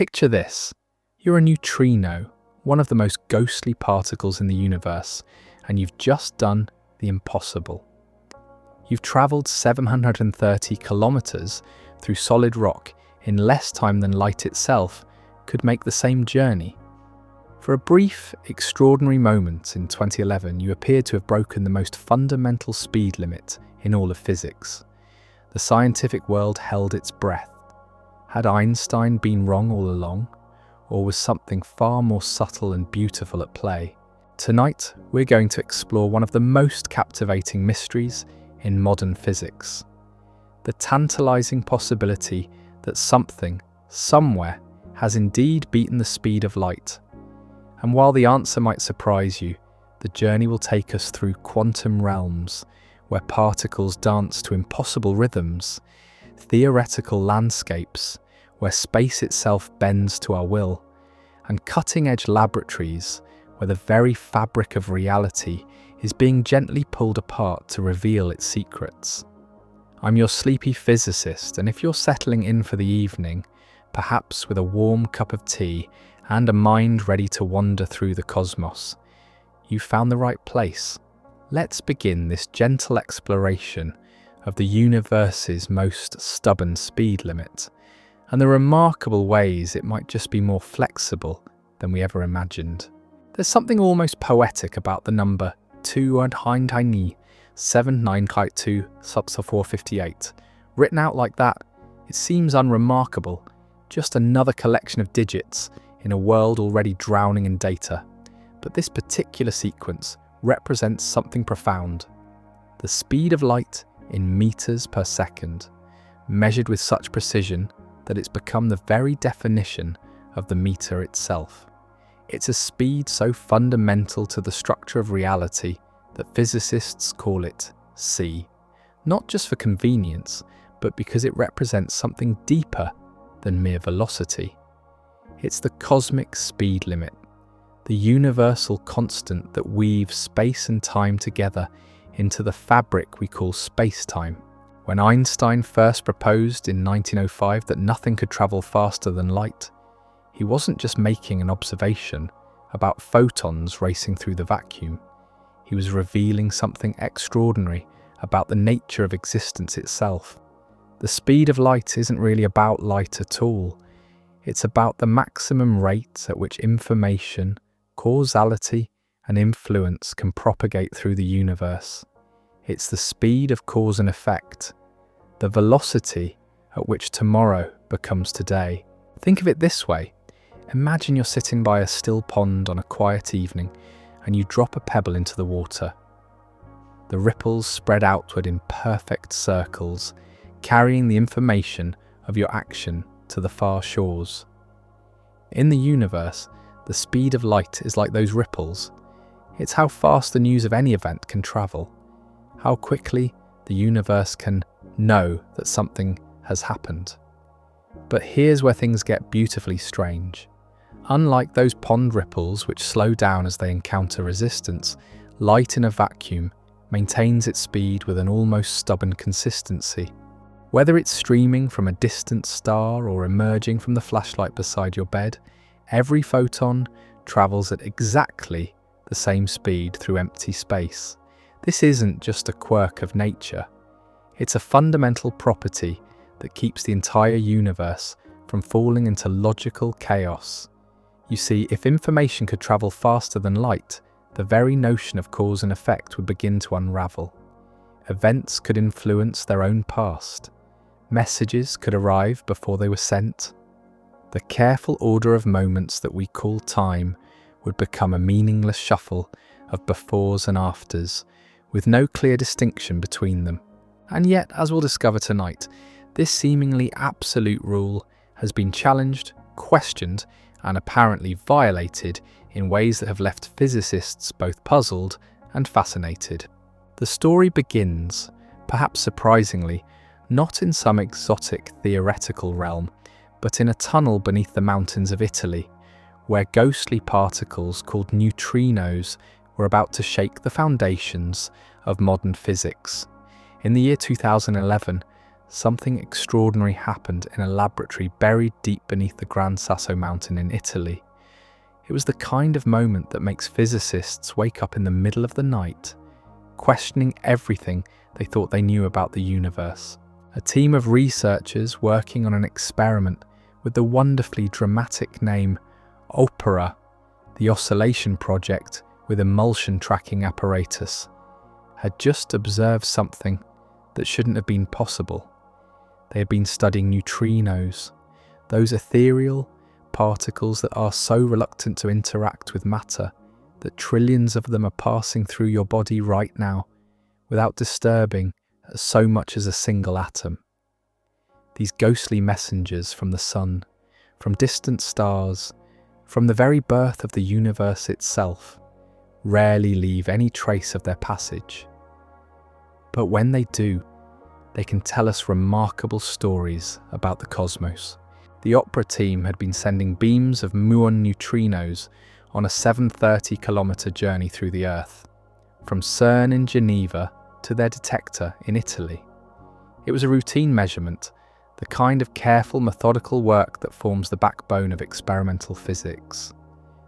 Picture this. You're a neutrino, one of the most ghostly particles in the universe, and you've just done the impossible. You've travelled 730 kilometers through solid rock in less time than light itself could make the same journey. For a brief, extraordinary moment in 2011, you appeared to have broken the most fundamental speed limit in all of physics. The scientific world held its breath. Had Einstein been wrong all along, or was something far more subtle and beautiful at play? Tonight, we're going to explore one of the most captivating mysteries in modern physics. The tantalizing possibility that something, somewhere, has indeed beaten the speed of light. And while the answer might surprise you, the journey will take us through quantum realms, where particles dance to impossible rhythms, theoretical landscapes, where space itself bends to our will, and cutting-edge laboratories, where the very fabric of reality is being gently pulled apart to reveal its secrets. I'm your sleepy physicist, and if you're settling in for the evening, perhaps with a warm cup of tea and a mind ready to wander through the cosmos, you've found the right place. Let's begin this gentle exploration of the universe's most stubborn speed limit, and the remarkable ways it might just be more flexible than we ever imagined. There's something almost poetic about the number 279,2 written out like that. It seems unremarkable, just another collection of digits in a world already drowning in data. But this particular sequence represents something profound. The speed of light in meters per second, measured with such precision that it's become the very definition of the meter itself. It's a speed so fundamental to the structure of reality that physicists call it c, not just for convenience, but because it represents something deeper than mere velocity. It's the cosmic speed limit, the universal constant that weaves space and time together into the fabric we call spacetime. When Einstein first proposed in 1905 that nothing could travel faster than light, he wasn't just making an observation about photons racing through the vacuum. He was revealing something extraordinary about the nature of existence itself. The speed of light isn't really about light at all. It's about the maximum rate at which information, causality, and influence can propagate through the universe. It's the speed of cause and effect, the velocity at which tomorrow becomes today. Think of it this way. Imagine you're sitting by a still pond on a quiet evening and you drop a pebble into the water. The ripples spread outward in perfect circles, carrying the information of your action to the far shores. In the universe, the speed of light is like those ripples. It's how fast the news of any event can travel, how quickly the universe can know that something has happened. But here's where things get beautifully strange. Unlike those pond ripples which slow down as they encounter resistance, light in a vacuum maintains its speed with an almost stubborn consistency. Whether it's streaming from a distant star or emerging from the flashlight beside your bed, every photon travels at exactly the same speed through empty space. This isn't just a quirk of nature. It's a fundamental property that keeps the entire universe from falling into logical chaos. You see, if information could travel faster than light, the very notion of cause and effect would begin to unravel. Events could influence their own past. Messages could arrive before they were sent. The careful order of moments that we call time would become a meaningless shuffle of befores and afters, with no clear distinction between them. And yet, as we'll discover tonight, this seemingly absolute rule has been challenged, questioned, and apparently violated in ways that have left physicists both puzzled and fascinated. The story begins, perhaps surprisingly, not in some exotic theoretical realm, but in a tunnel beneath the mountains of Italy, where ghostly particles called neutrinos were about to shake the foundations of modern physics. In the year 2011, something extraordinary happened in a laboratory buried deep beneath the Gran Sasso mountain in Italy. It was the kind of moment that makes physicists wake up in the middle of the night, questioning everything they thought they knew about the universe. A team of researchers working on an experiment with the wonderfully dramatic name OPERA, the oscillation project with emulsion tracking apparatus, had just observed something that shouldn't have been possible. They had been studying neutrinos, those ethereal particles that are so reluctant to interact with matter that trillions of them are passing through your body right now without disturbing so much as a single atom. These ghostly messengers from the sun, from distant stars, from the very birth of the universe itself, rarely leave any trace of their passage. But when they do, they can tell us remarkable stories about the cosmos. The opera team had been sending beams of muon neutrinos on a 730-kilometre journey through the Earth, from CERN in Geneva to their detector in Italy. It was a routine measurement, the kind of careful, methodical work that forms the backbone of experimental physics.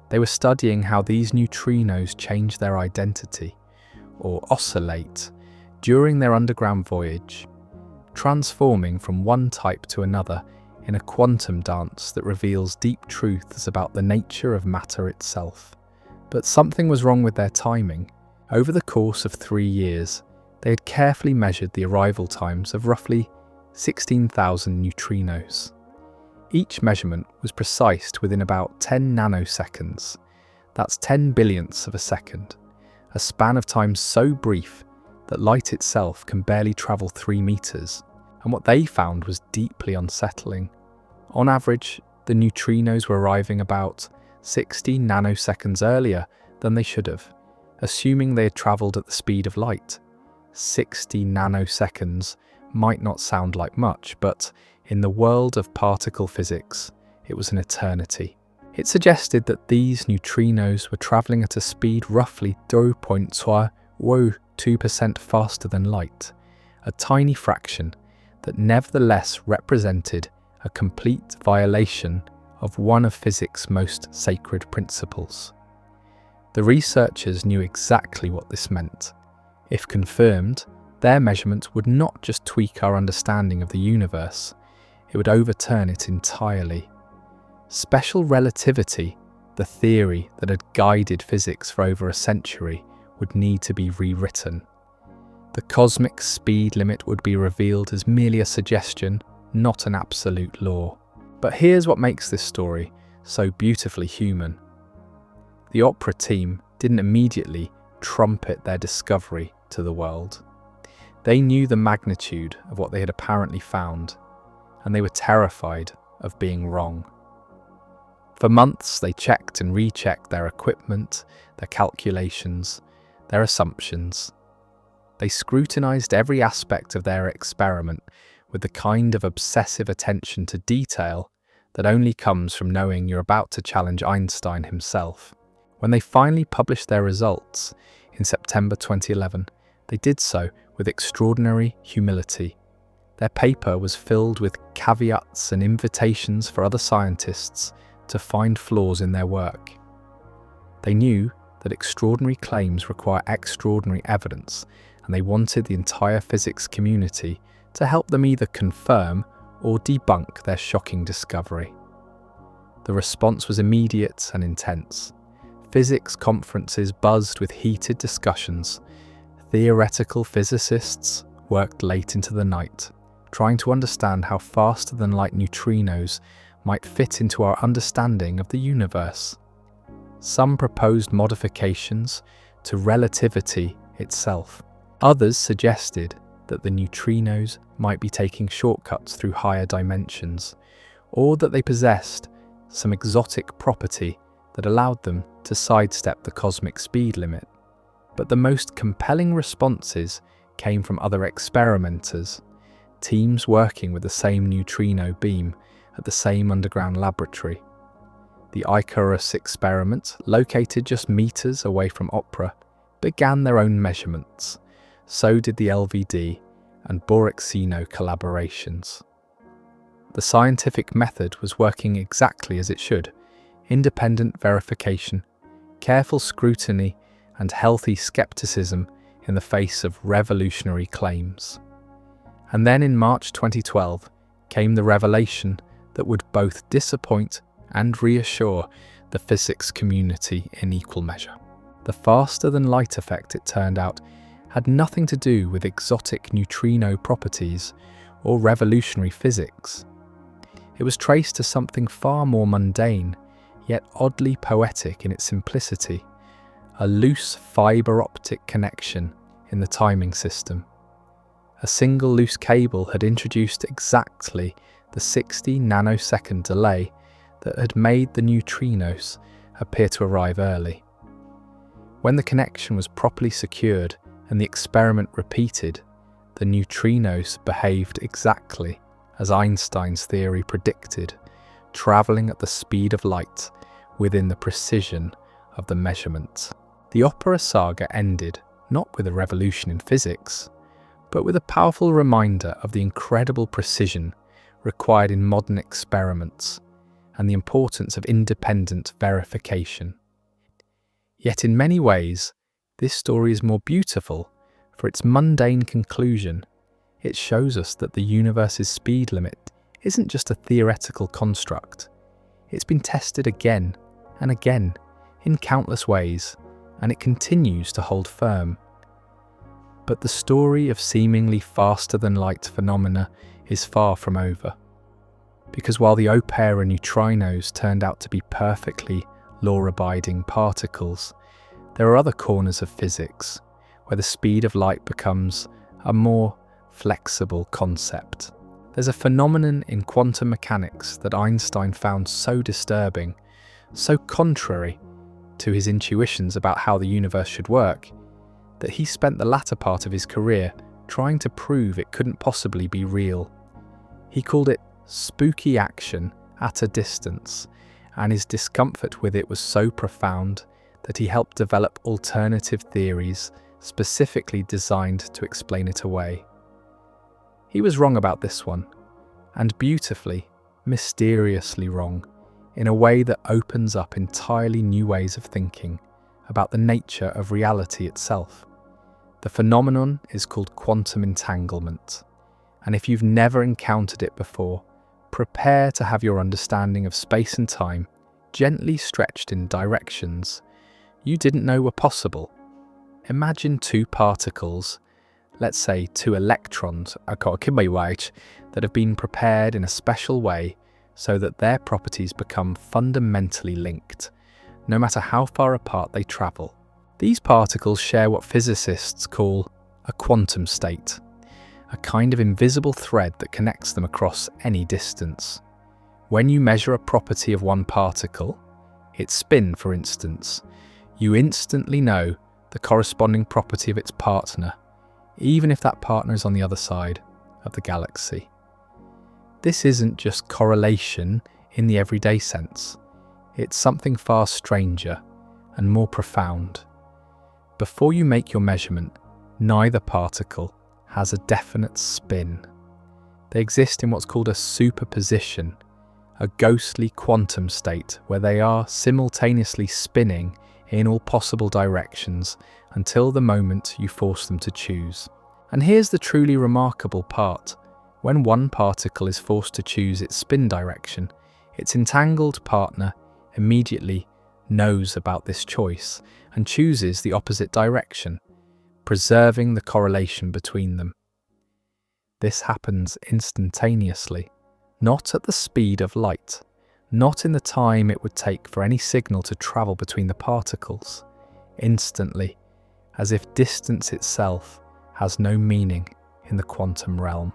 They were studying how these neutrinos change their identity, or oscillate, during their underground voyage, transforming from one type to another in a quantum dance that reveals deep truths about the nature of matter itself. But something was wrong with their timing. Over the course of 3 years, they had carefully measured the arrival times of roughly 16,000 neutrinos. Each measurement was precise within about 10 nanoseconds. That's 10 billionths of a second, a span of time so brief that light itself can barely travel 3 meters. And what they found was deeply unsettling. On average, the neutrinos were arriving about 60 nanoseconds earlier than they should have, assuming they had travelled at the speed of light. 60 nanoseconds might not sound like much, but in the world of particle physics, it was an eternity. It suggested that these neutrinos were travelling at a speed roughly 2% faster than light, a tiny fraction that nevertheless represented a complete violation of one of physics' most sacred principles. The researchers knew exactly what this meant. If confirmed, their measurements would not just tweak our understanding of the universe, it would overturn it entirely. Special relativity, the theory that had guided physics for over a century, would need to be rewritten. The cosmic speed limit would be revealed as merely a suggestion, not an absolute law. But here's what makes this story so beautifully human. The opera team didn't immediately trumpet their discovery to the world. They knew the magnitude of what they had apparently found, and they were terrified of being wrong. For months, they checked and rechecked their equipment, their calculations, their assumptions. They scrutinized every aspect of their experiment with the kind of obsessive attention to detail that only comes from knowing you're about to challenge Einstein himself. When they finally published their results in September 2011, they did so with extraordinary humility. Their paper was filled with caveats and invitations for other scientists to find flaws in their work. They knew that extraordinary claims require extraordinary evidence, and they wanted the entire physics community to help them either confirm or debunk their shocking discovery. The response was immediate and intense. Physics conferences buzzed with heated discussions. Theoretical physicists worked late into the night, trying to understand how faster-than-light neutrinos might fit into our understanding of the universe. Some proposed modifications to relativity itself. Others suggested that the neutrinos might be taking shortcuts through higher dimensions, or that they possessed some exotic property that allowed them to sidestep the cosmic speed limit. But the most compelling responses came from other experimenters, teams working with the same neutrino beam at the same underground laboratory. The Icarus experiment, located just meters away from Opera, began their own measurements. So did the LVD, and Boraxino collaborations. The scientific method was working exactly as it should: independent verification, careful scrutiny, and healthy skepticism in the face of revolutionary claims. And then in March 2012 came the revelation that would both disappoint and reassure the physics community in equal measure. The faster-than-light effect, it turned out, had nothing to do with exotic neutrino properties or revolutionary physics. It was traced to something far more mundane, yet oddly poetic in its simplicity: a loose fiber-optic connection in the timing system. A single loose cable had introduced exactly the 60 nanosecond delay that had made the neutrinos appear to arrive early. When the connection was properly secured and the experiment repeated, the neutrinos behaved exactly as Einstein's theory predicted, travelling at the speed of light within the precision of the measurement. The opera saga ended not with a revolution in physics, but with a powerful reminder of the incredible precision required in modern experiments and the importance of independent verification. Yet in many ways, this story is more beautiful for its mundane conclusion. It shows us that the universe's speed limit isn't just a theoretical construct. It's been tested again and again in countless ways, and it continues to hold firm. But the story of seemingly faster-than-light phenomena is far from over. Because while the Opera neutrinos turned out to be perfectly law-abiding particles, there are other corners of physics where the speed of light becomes a more flexible concept. There's a phenomenon in quantum mechanics that Einstein found so disturbing, so contrary to his intuitions about how the universe should work, that he spent the latter part of his career trying to prove it couldn't possibly be real. He called it spooky action at a distance, and his discomfort with it was so profound that he helped develop alternative theories specifically designed to explain it away. He was wrong about this one, and beautifully, mysteriously wrong, in a way that opens up entirely new ways of thinking about the nature of reality itself. The phenomenon is called quantum entanglement, and if you've never encountered it before, prepare to have your understanding of space and time gently stretched in directions you didn't know were possible. Imagine two particles, let's say two electrons, that have been prepared in a special way so that their properties become fundamentally linked, no matter how far apart they travel. These particles share what physicists call a quantum state, a kind of invisible thread that connects them across any distance. When you measure a property of one particle, its spin for instance, you instantly know the corresponding property of its partner, even if that partner is on the other side of the galaxy. This isn't just correlation in the everyday sense. It's something far stranger and more profound. Before you make your measurement, neither particle has a definite spin. They exist in what's called a superposition, a ghostly quantum state where they are simultaneously spinning in all possible directions until the moment you force them to choose. And here's the truly remarkable part. When one particle is forced to choose its spin direction, its entangled partner immediately knows about this choice and chooses the opposite direction, preserving the correlation between them. This happens instantaneously, not at the speed of light, not in the time it would take for any signal to travel between the particles, instantly, as if distance itself has no meaning in the quantum realm.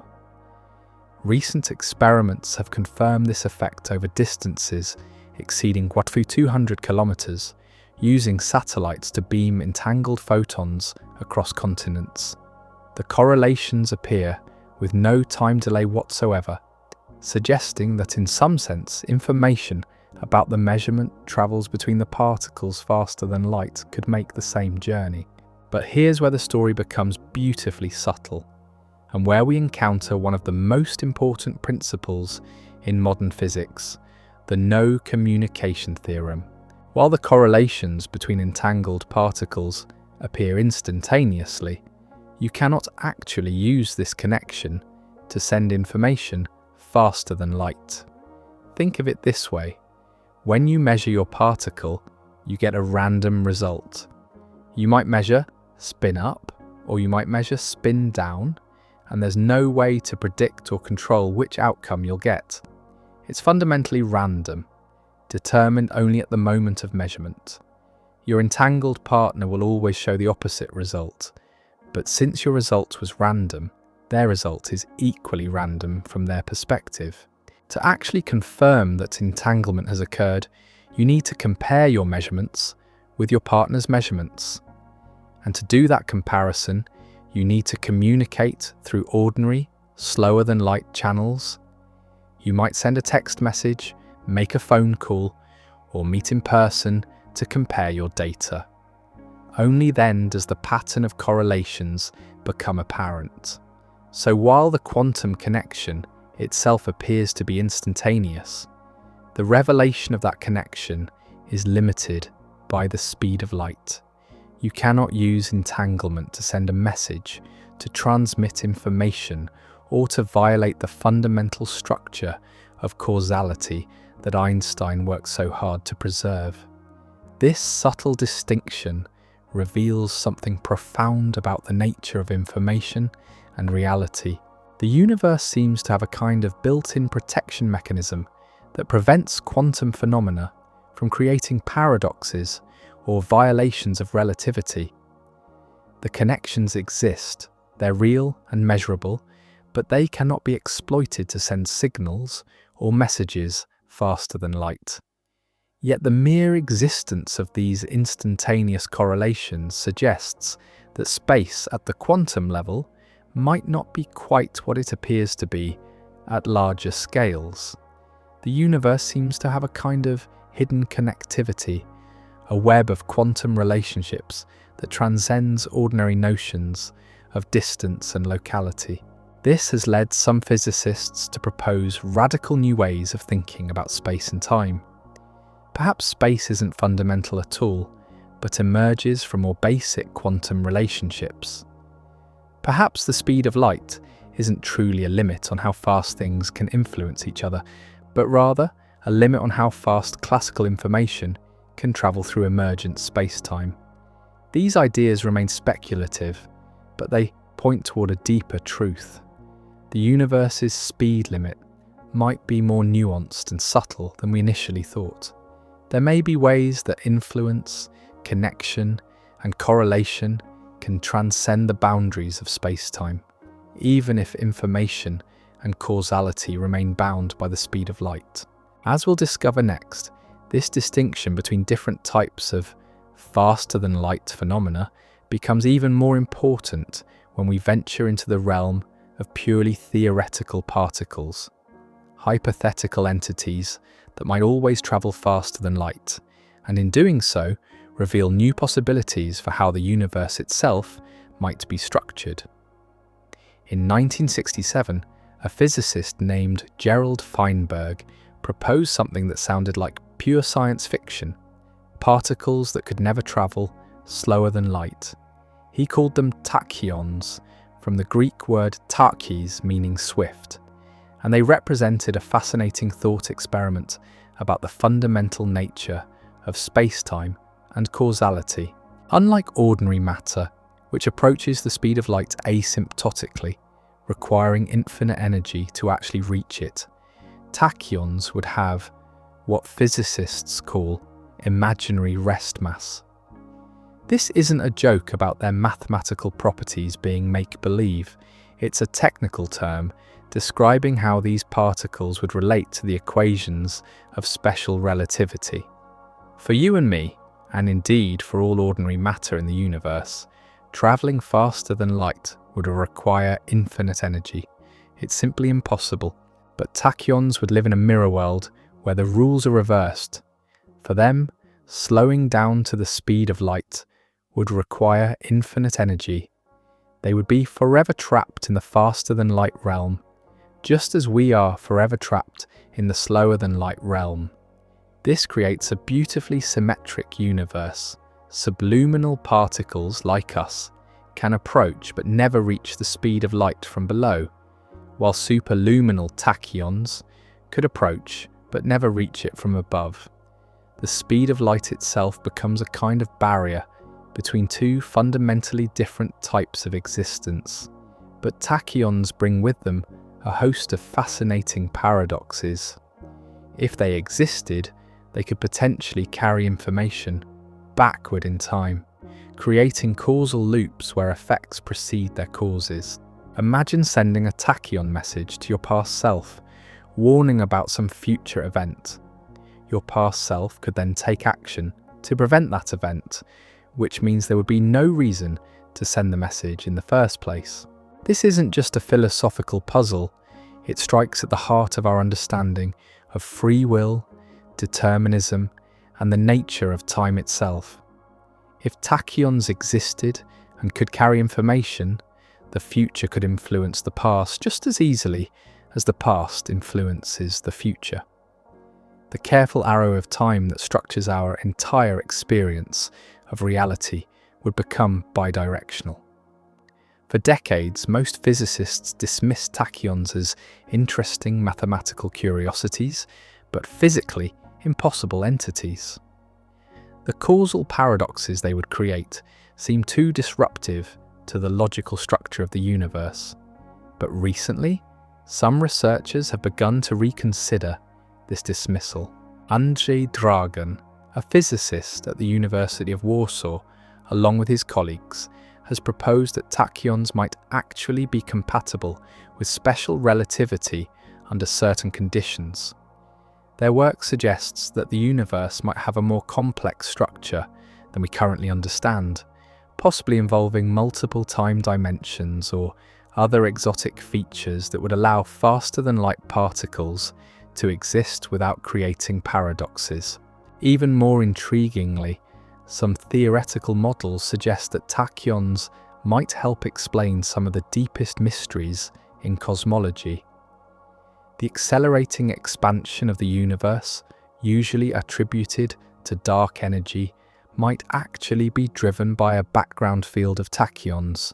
Recent experiments have confirmed this effect over distances exceeding 200 kilometers, using satellites to beam entangled photons across continents. The correlations appear with no time delay whatsoever, suggesting that in some sense information about the measurement travels between the particles faster than light could make the same journey. But here's where the story becomes beautifully subtle. and where we encounter one of the most important principles in modern physics, the no communication theorem. While the correlations between entangled particles appear instantaneously, you cannot actually use this connection to send information faster than light. Think of it this way. When you measure your particle, you get a random result. You might measure spin up, or you might measure spin down, and there's no way to predict or control which outcome you'll get. It's fundamentally random, determined only at the moment of measurement. Your entangled partner will always show the opposite result, but since your result was random, their result is equally random from their perspective. To actually confirm that entanglement has occurred, you need to compare your measurements with your partner's measurements. And to do that comparison, you need to communicate through ordinary, slower than light channels. You might send a text message, make a phone call, or meet in person to compare your data. Only then does the pattern of correlations become apparent. So while the quantum connection itself appears to be instantaneous, the revelation of that connection is limited by the speed of light. You cannot use entanglement to send a message, to transmit information, or to violate the fundamental structure of causality that Einstein worked so hard to preserve. This subtle distinction reveals something profound about the nature of information and reality. The universe seems to have a kind of built-in protection mechanism that prevents quantum phenomena from creating paradoxes or violations of relativity. The connections exist, they're real and measurable, but they cannot be exploited to send signals or messages faster than light. Yet the mere existence of these instantaneous correlations suggests that space at the quantum level might not be quite what it appears to be at larger scales. The universe seems to have a kind of hidden connectivity, a web of quantum relationships that transcends ordinary notions of distance and locality. This has led some physicists to propose radical new ways of thinking about space and time. Perhaps space isn't fundamental at all, but emerges from more basic quantum relationships. Perhaps the speed of light isn't truly a limit on how fast things can influence each other, but rather a limit on how fast classical information can travel through emergent space-time. These ideas remain speculative, but they point toward a deeper truth. The universe's speed limit might be more nuanced and subtle than we initially thought. There may be ways that influence, connection, and correlation can transcend the boundaries of space-time, even if information and causality remain bound by the speed of light. As we'll discover next, this distinction between different types of faster-than-light phenomena becomes even more important when we venture into the realm of purely theoretical particles, hypothetical entities that might always travel faster than light, and in doing so, reveal new possibilities for how the universe itself might be structured. In 1967, a physicist named Gerald Feinberg proposed something that sounded like pure science fiction, particles that could never travel slower than light. He called them tachyons, from the Greek word tachys meaning swift, and they represented a fascinating thought experiment about the fundamental nature of space-time and causality. Unlike ordinary matter, which approaches the speed of light asymptotically, requiring infinite energy to actually reach it, tachyons would have what physicists call imaginary rest mass. This isn't a joke about their mathematical properties being make-believe. It's a technical term describing how these particles would relate to the equations of special relativity. For you and me, and indeed for all ordinary matter in the universe, travelling faster than light would require infinite energy. It's simply impossible. But tachyons would live in a mirror world where the rules are reversed. For them, slowing down to the speed of light would require infinite energy. They would be forever trapped in the faster-than-light realm, just as we are forever trapped in the slower-than-light realm. This creates a beautifully symmetric universe. Subluminal particles like us can approach but never reach the speed of light from below, while superluminal tachyons could approach but never reach it from above. The speed of light itself becomes a kind of barrier between two fundamentally different types of existence. But tachyons bring with them a host of fascinating paradoxes. If they existed, they could potentially carry information backward in time, creating causal loops where effects precede their causes. Imagine sending a tachyon message to your past self, warning about some future event. Your past self could then take action to prevent that event, which means there would be no reason to send the message in the first place. This isn't just a philosophical puzzle, it strikes at the heart of our understanding of free will, determinism, and the nature of time itself. If tachyons existed and could carry information, the future could influence the past just as easily as the past influences the future. The careful arrow of time that structures our entire experience of reality would become bidirectional. For decades, most physicists dismissed tachyons as interesting mathematical curiosities, but physically impossible entities. The causal paradoxes they would create seem too disruptive to the logical structure of the universe. But recently, some researchers have begun to reconsider this dismissal. Andrzej Dragan, a physicist at the University of Warsaw, along with his colleagues, has proposed that tachyons might actually be compatible with special relativity under certain conditions. Their work suggests that the universe might have a more complex structure than we currently understand, possibly involving multiple time dimensions or other exotic features that would allow faster-than-light particles to exist without creating paradoxes. Even more intriguingly, some theoretical models suggest that tachyons might help explain some of the deepest mysteries in cosmology. The accelerating expansion of the universe, usually attributed to dark energy, might actually be driven by a background field of tachyons.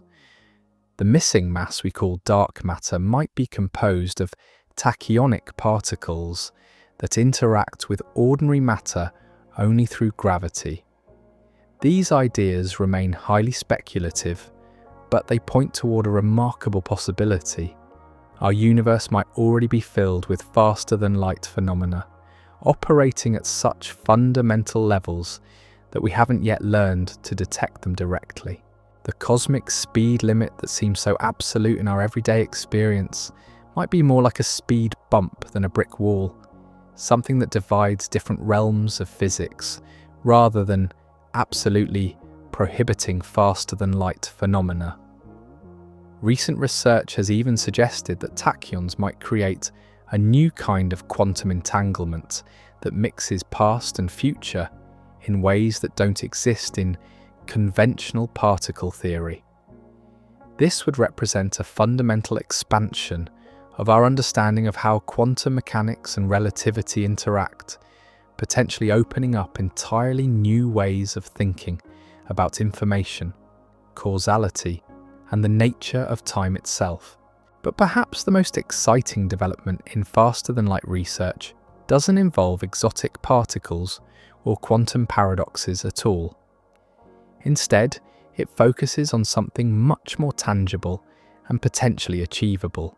The missing mass we call dark matter might be composed of tachyonic particles that interact with ordinary matter only through gravity. These ideas remain highly speculative, but they point toward a remarkable possibility. Our universe might already be filled with faster-than-light phenomena, operating at such fundamental levels that we haven't yet learned to detect them directly. The cosmic speed limit that seems so absolute in our everyday experience might be more like a speed bump than a brick wall, something that divides different realms of physics, rather than absolutely prohibiting faster-than-light phenomena. Recent research has even suggested that tachyons might create a new kind of quantum entanglement that mixes past and future in ways that don't exist in conventional particle theory. This would represent a fundamental expansion of our understanding of how quantum mechanics and relativity interact, potentially opening up entirely new ways of thinking about information, causality, and the nature of time itself. But perhaps the most exciting development in faster-than-light research doesn't involve exotic particles or quantum paradoxes at all. Instead, it focuses on something much more tangible and potentially achievable: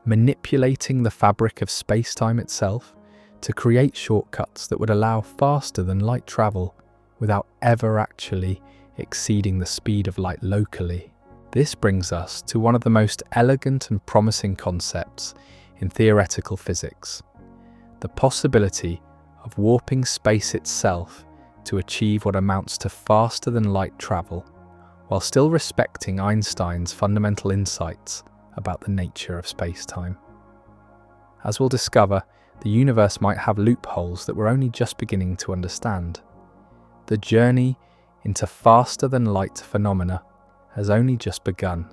manipulating the fabric of spacetime itself to create shortcuts that would allow faster-than-light travel without ever actually exceeding the speed of light locally. This brings us to one of the most elegant and promising concepts in theoretical physics: the possibility of warping space itself to achieve what amounts to faster-than-light travel, while still respecting Einstein's fundamental insights about the nature of space-time. As we'll discover, the universe might have loopholes that we're only just beginning to understand. The journey into faster-than-light phenomena has only just begun.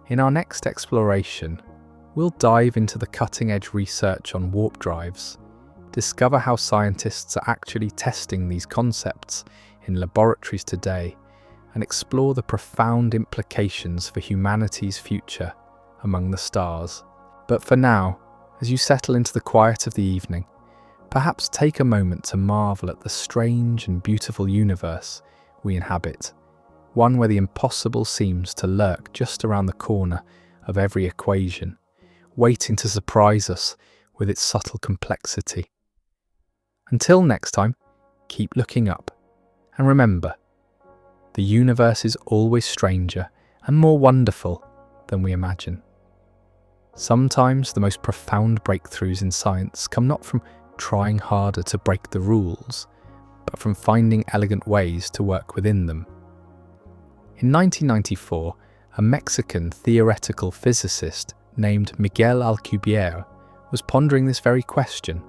In our next exploration, we'll dive into the cutting-edge research on warp drives, discover how scientists are actually testing these concepts in laboratories today, and explore the profound implications for humanity's future among the stars. But for now, as you settle into the quiet of the evening, perhaps take a moment to marvel at the strange and beautiful universe we inhabit, one where the impossible seems to lurk just around the corner of every equation, waiting to surprise us with its subtle complexity. Until next time, keep looking up, and remember, the universe is always stranger and more wonderful than we imagine. Sometimes the most profound breakthroughs in science come not from trying harder to break the rules, but from finding elegant ways to work within them. In 1994, a Mexican theoretical physicist named Miguel Alcubierre was pondering this very question.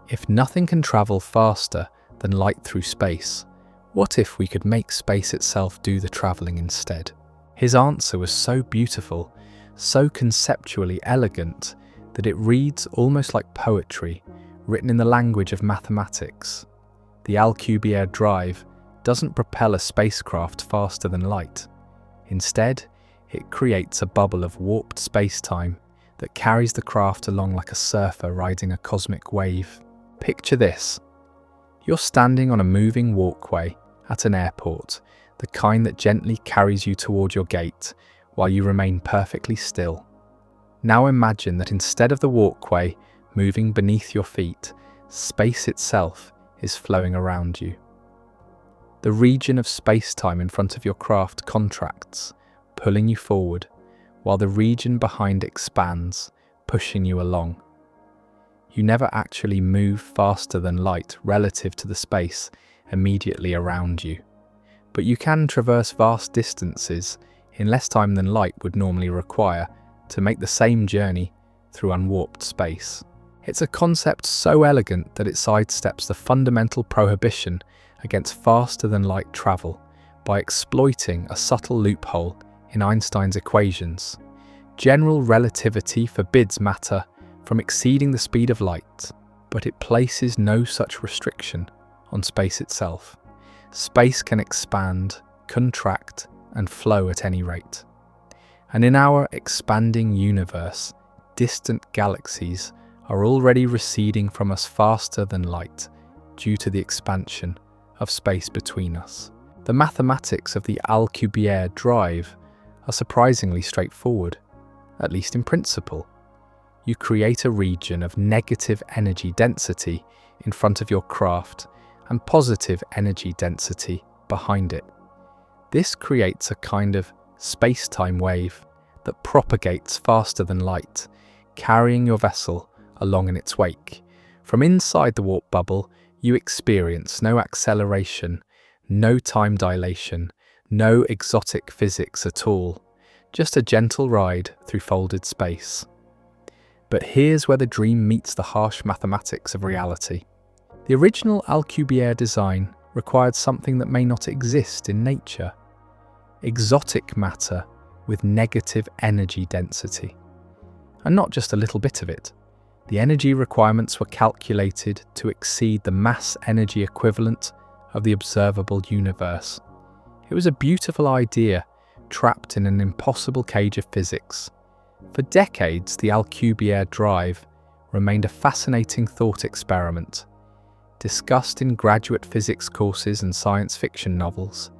If nothing can travel faster than light through space, what if we could make space itself do the travelling instead? His answer was so beautiful, so conceptually elegant, that it reads almost like poetry, written in the language of mathematics. The Alcubierre drive doesn't propel a spacecraft faster than light. Instead, it creates a bubble of warped space-time that carries the craft along like a surfer riding a cosmic wave. Picture this. You're standing on a moving walkway at an airport, the kind that gently carries you toward your gate while you remain perfectly still. Now imagine that instead of the walkway moving beneath your feet, space itself is flowing around you. The region of space-time in front of your craft contracts, pulling you forward, while the region behind expands, pushing you along. You never actually move faster than light relative to the space immediately around you, but you can traverse vast distances in less time than light would normally require to make the same journey through unwarped space. It's a concept so elegant that it sidesteps the fundamental prohibition against faster-than-light travel by exploiting a subtle loophole in Einstein's equations. General relativity forbids matter from exceeding the speed of light, but it places no such restriction on space itself. Space can expand, contract, and flow at any rate. And in our expanding universe, distant galaxies are already receding from us faster than light due to the expansion of space between us. The mathematics of the Alcubierre drive are surprisingly straightforward, at least in principle. You create a region of negative energy density in front of your craft and positive energy density behind it. This creates a kind of space-time wave that propagates faster than light, carrying your vessel along in its wake. From inside the warp bubble, you experience no acceleration, no time dilation, no exotic physics at all, just a gentle ride through folded space. But here's where the dream meets the harsh mathematics of reality. The original Alcubierre design required something that may not exist in nature: exotic matter with negative energy density. And not just a little bit of it. The energy requirements were calculated to exceed the mass energy equivalent of the observable universe. It was a beautiful idea, trapped in an impossible cage of physics. For decades, the Alcubierre drive remained a fascinating thought experiment, discussed in graduate physics courses and science fiction novels,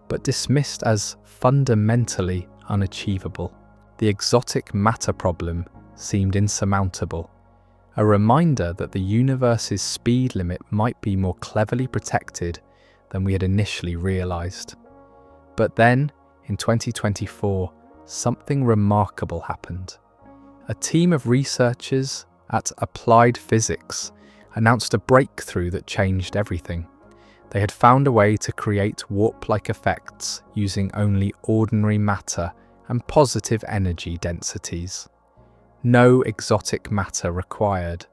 but dismissed as fundamentally unachievable. The exotic matter problem seemed insurmountable, a reminder that the universe's speed limit might be more cleverly protected than we had initially realized. But then, in 2024, something remarkable happened. A team of researchers at Applied Physics announced a breakthrough that changed everything. They had found a way to create warp-like effects using only ordinary matter and positive energy densities. No exotic matter required,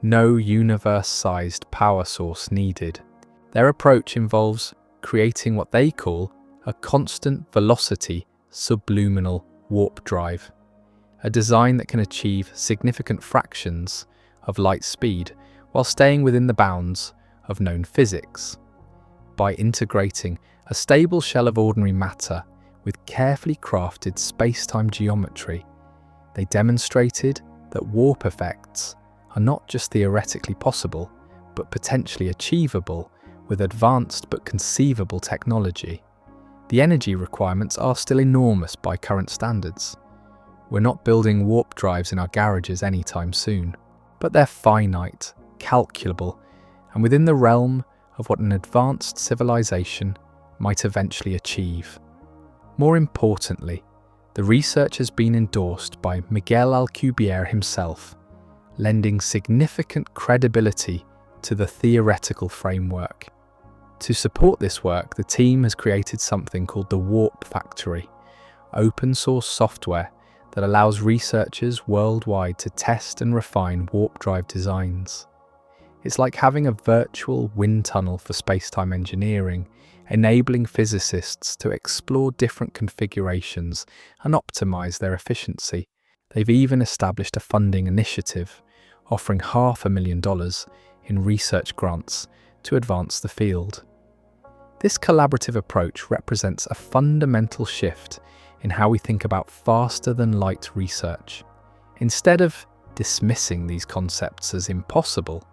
no universe-sized power source needed. Their approach involves creating what they call a constant velocity subluminal warp drive, a design that can achieve significant fractions of light speed while staying within the bounds of known physics. By integrating a stable shell of ordinary matter with carefully crafted spacetime geometry, they demonstrated that warp effects are not just theoretically possible, but potentially achievable with advanced but conceivable technology. The energy requirements are still enormous by current standards. We're not building warp drives in our garages anytime soon, but they're finite, calculable, and within the realm of what an advanced civilization might eventually achieve. More importantly, the research has been endorsed by Miguel Alcubierre himself, lending significant credibility to the theoretical framework. To support this work, the team has created something called the Warp Factory, open-source software that allows researchers worldwide to test and refine warp drive designs. It's like having a virtual wind tunnel for spacetime engineering, enabling physicists to explore different configurations and optimize their efficiency. They've even established a funding initiative, offering $500,000 in research grants to advance the field. This collaborative approach represents a fundamental shift in how we think about faster-than-light research. Instead of dismissing these concepts as impossible,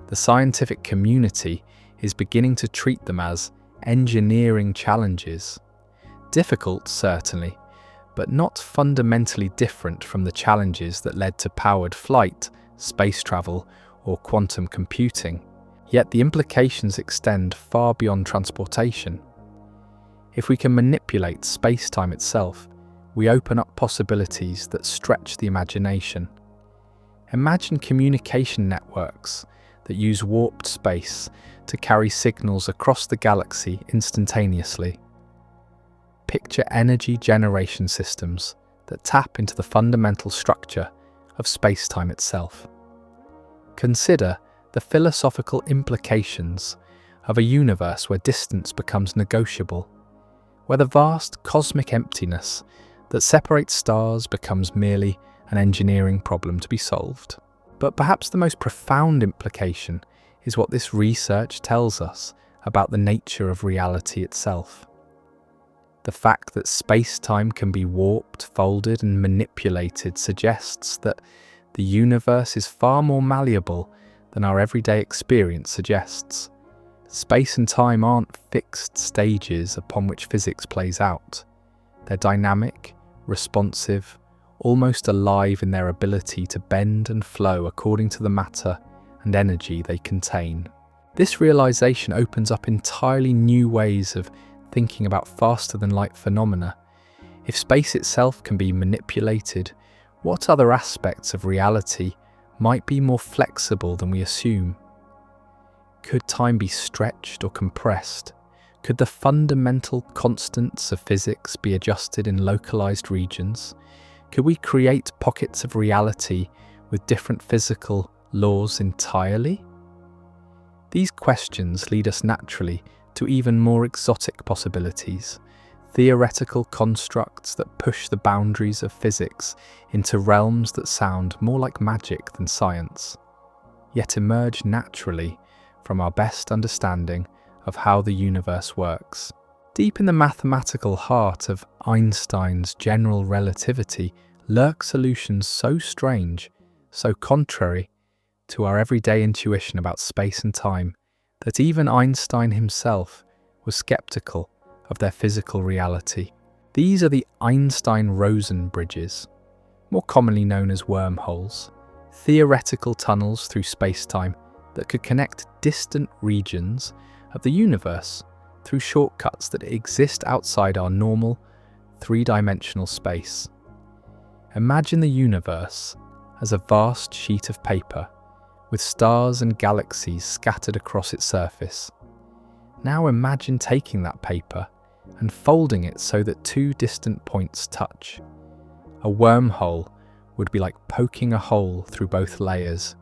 the scientific community is beginning to treat them as engineering challenges. Difficult, certainly, but not fundamentally different from the challenges that led to powered flight, space travel, or quantum computing. Yet the implications extend far beyond transportation. If we can manipulate spacetime itself, we open up possibilities that stretch the imagination. Imagine communication networks that use warped space to carry signals across the galaxy instantaneously. Picture energy generation systems that tap into the fundamental structure of spacetime itself. Consider the philosophical implications of a universe where distance becomes negotiable, where the vast cosmic emptiness that separates stars becomes merely an engineering problem to be solved. But perhaps the most profound implication is what this research tells us about the nature of reality itself. The fact that space-time can be warped, folded, and manipulated suggests that the universe is far more malleable than our everyday experience suggests. Space and time aren't fixed stages upon which physics plays out. They're dynamic, responsive, almost alive in their ability to bend and flow according to the matter and energy they contain. This realization opens up entirely new ways of thinking about faster-than-light phenomena. If space itself can be manipulated, what other aspects of reality might be more flexible than we assume? Could time be stretched or compressed? Could the fundamental constants of physics be adjusted in localized regions? Could we create pockets of reality with different physical laws entirely? These questions lead us naturally to even more exotic possibilities, theoretical constructs that push the boundaries of physics into realms that sound more like magic than science, yet emerge naturally from our best understanding of how the universe works. Deep in the mathematical heart of Einstein's general relativity lurk solutions so strange, so contrary to our everyday intuition about space and time, that even Einstein himself was skeptical of their physical reality. These are the Einstein-Rosen bridges, more commonly known as wormholes, theoretical tunnels through space-time that could connect distant regions of the universe through shortcuts that exist outside our normal, three-dimensional space. Imagine the universe as a vast sheet of paper with stars and galaxies scattered across its surface. Now imagine taking that paper and folding it so that two distant points touch. A wormhole would be like poking a hole through both layers,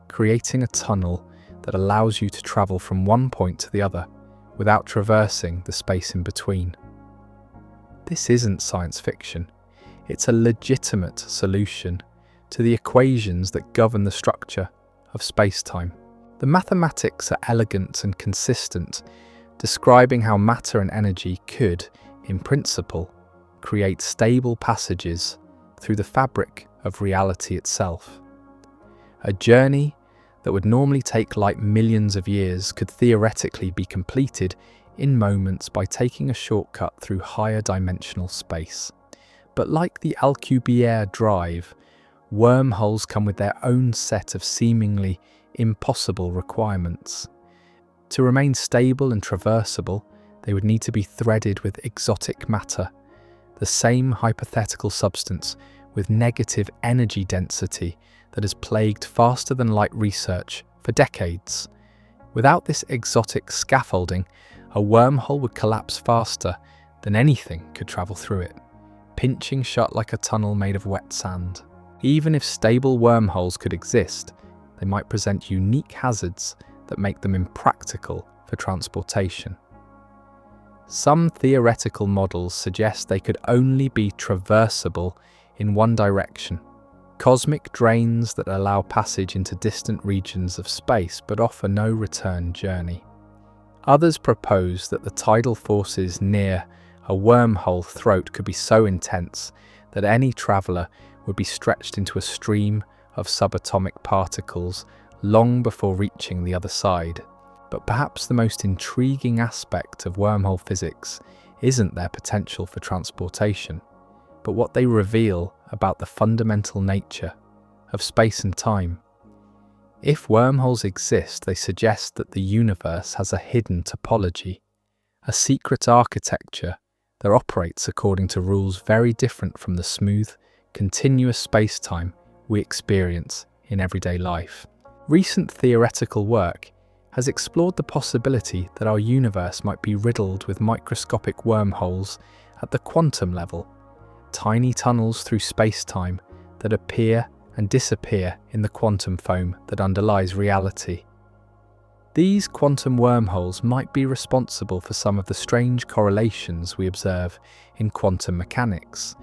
creating a tunnel that allows you to travel from one point to the other without traversing the space in between. this isn't science fiction. It's a legitimate solution to the equations that govern the structure of space-time. The mathematics are elegant and consistent, describing how matter and energy could, in principle, create stable passages through the fabric of reality itself. A journey that would normally take light millions of years could theoretically be completed in moments by taking a shortcut through higher dimensional space. But like the Alcubierre drive, wormholes come with their own set of seemingly impossible requirements. To remain stable and traversable, they would need to be threaded with exotic matter, the same hypothetical substance with negative energy density that has plagued faster-than-light research for decades. Without this exotic scaffolding, a wormhole would collapse faster than anything could travel through it, pinching shut like a tunnel made of wet sand. Even if stable wormholes could exist, they might present unique hazards that make them impractical for transportation. Some theoretical models suggest they could only be traversable in one direction, cosmic drains that allow passage into distant regions of space but offer no return journey. Others propose that the tidal forces near a wormhole throat could be so intense that any traveller would be stretched into a stream of subatomic particles long before reaching the other side. But perhaps the most intriguing aspect of wormhole physics isn't their potential for transportation, but what they reveal about the fundamental nature of space and time. If wormholes exist, they suggest that the universe has a hidden topology, a secret architecture that operates according to rules very different from the smooth, continuous space-time we experience in everyday life. Recent theoretical work has explored the possibility that our universe might be riddled with microscopic wormholes at the quantum level, tiny tunnels through space-time that appear and disappear in the quantum foam that underlies reality. These quantum wormholes might be responsible for some of the strange correlations we observe in quantum mechanics,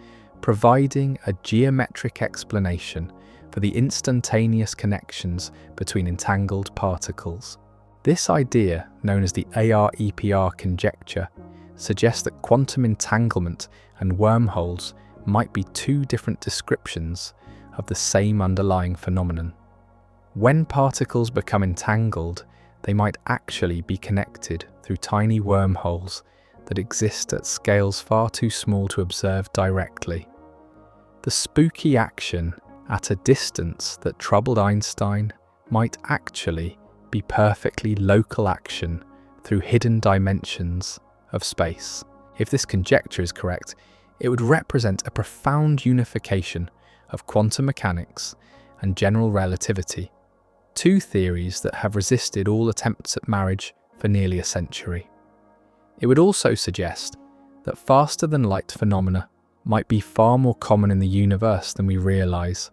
providing a geometric explanation for the instantaneous connections between entangled particles. This idea, known as the AR-EPR conjecture, suggests that quantum entanglement and wormholes might be two different descriptions of the same underlying phenomenon. When particles become entangled, they might actually be connected through tiny wormholes that exist at scales far too small to observe directly. The spooky action at a distance that troubled Einstein might actually be perfectly local action through hidden dimensions of space. If this conjecture is correct, it would represent a profound unification of quantum mechanics and general relativity, two theories that have resisted all attempts at marriage for nearly a century. It would also suggest that faster-than-light phenomena might be far more common in the universe than we realise,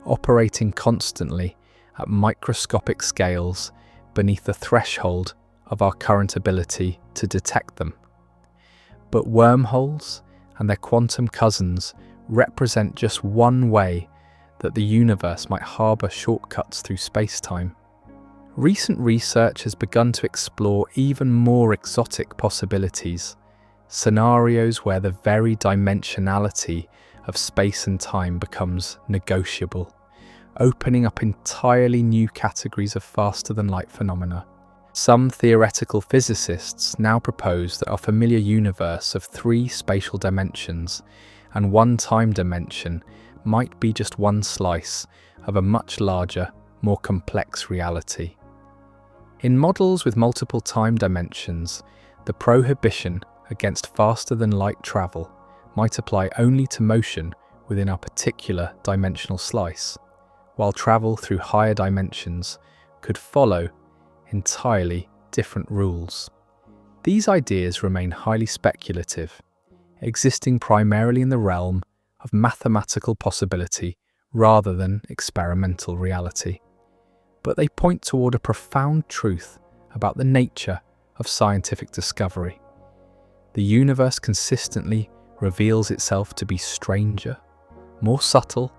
operating constantly at microscopic scales beneath the threshold of our current ability to detect them. But wormholes and their quantum cousins represent just one way that the universe might harbour shortcuts through space-time. Recent research has begun to explore even more exotic possibilities, scenarios where the very dimensionality of space and time becomes negotiable, opening up entirely new categories of faster-than-light phenomena. Some theoretical physicists now propose that our familiar universe of 3 spatial dimensions and 1 time dimension might be just one slice of a much larger, more complex reality. In models with multiple time dimensions, the prohibition against faster-than-light travel might apply only to motion within our particular dimensional slice, while travel through higher dimensions could follow entirely different rules. These ideas remain highly speculative, existing primarily in the realm of mathematical possibility rather than experimental reality. But they point toward a profound truth about the nature of scientific discovery. The universe consistently reveals itself to be stranger, more subtle,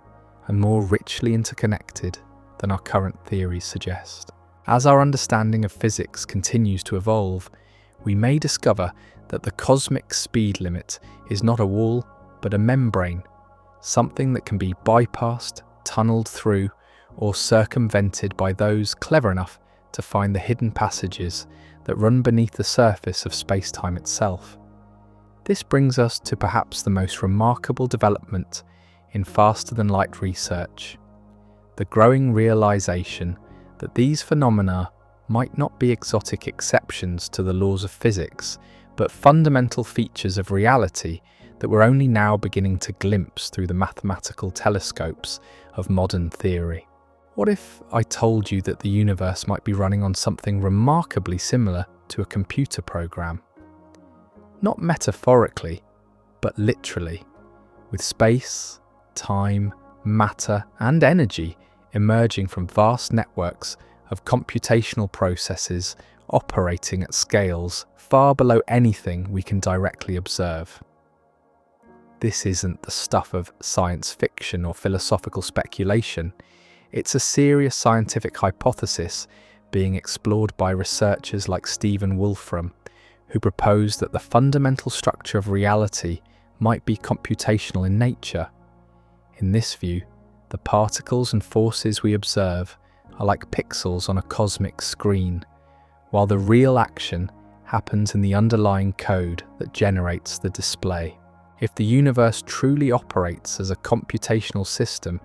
and more richly interconnected than our current theories suggest. As our understanding of physics continues to evolve, we may discover that the cosmic speed limit is not a wall, but a membrane, something that can be bypassed, tunneled through, or circumvented by those clever enough to find the hidden passages that run beneath the surface of space-time itself. This brings us to perhaps the most remarkable development in faster-than-light research: the growing realization that these phenomena might not be exotic exceptions to the laws of physics, but fundamental features of reality that we're only now beginning to glimpse through the mathematical telescopes of modern theory. What if I told you that the universe might be running on something remarkably similar to a computer program? Not metaphorically, but literally, with space, time, matter, and energy emerging from vast networks of computational processes operating at scales far below anything we can directly observe. This isn't the stuff of science fiction or philosophical speculation. It's a serious scientific hypothesis being explored by researchers like Stephen Wolfram, who propose that the fundamental structure of reality might be computational in nature. In this view, the particles and forces we observe are like pixels on a cosmic screen, while the real action happens in the underlying code that generates the display. If the universe truly operates as a computational system,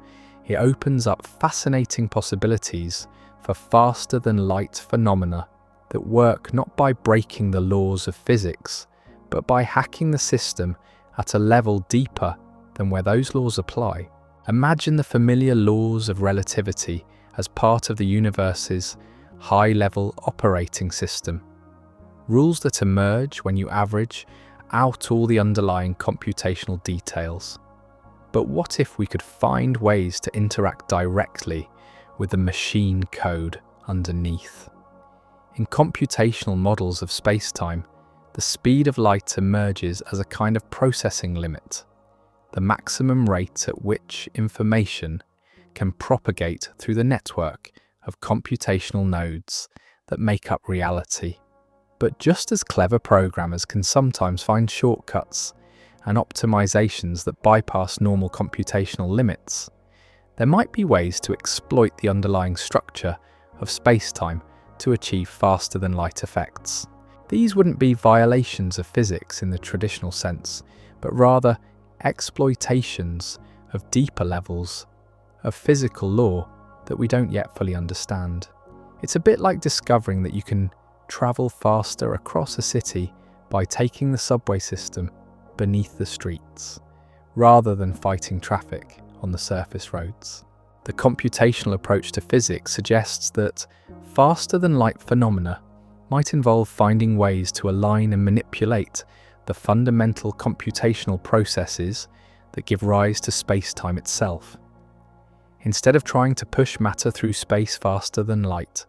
it opens up fascinating possibilities for faster-than-light phenomena that work not by breaking the laws of physics, but by hacking the system at a level deeper than where those laws apply. Imagine the familiar laws of relativity as part of the universe's high-level operating system. Rules that emerge when you average out all the underlying computational details. But what if we could find ways to interact directly with the machine code underneath? In computational models of spacetime, the speed of light emerges as a kind of processing limit, the maximum rate at which information can propagate through the network of computational nodes that make up reality. But just as clever programmers can sometimes find shortcuts and optimizations that bypass normal computational limits, there might be ways to exploit the underlying structure of spacetime to achieve faster-than-light effects. These wouldn't be violations of physics in the traditional sense, but rather exploitations of deeper levels of physical law that we don't yet fully understand. It's a bit like discovering that you can travel faster across a city by taking the subway system beneath the streets, rather than fighting traffic on the surface roads. The computational approach to physics suggests that faster-than-light phenomena might involve finding ways to align and manipulate the fundamental computational processes that give rise to space-time itself. Instead of trying to push matter through space faster than light,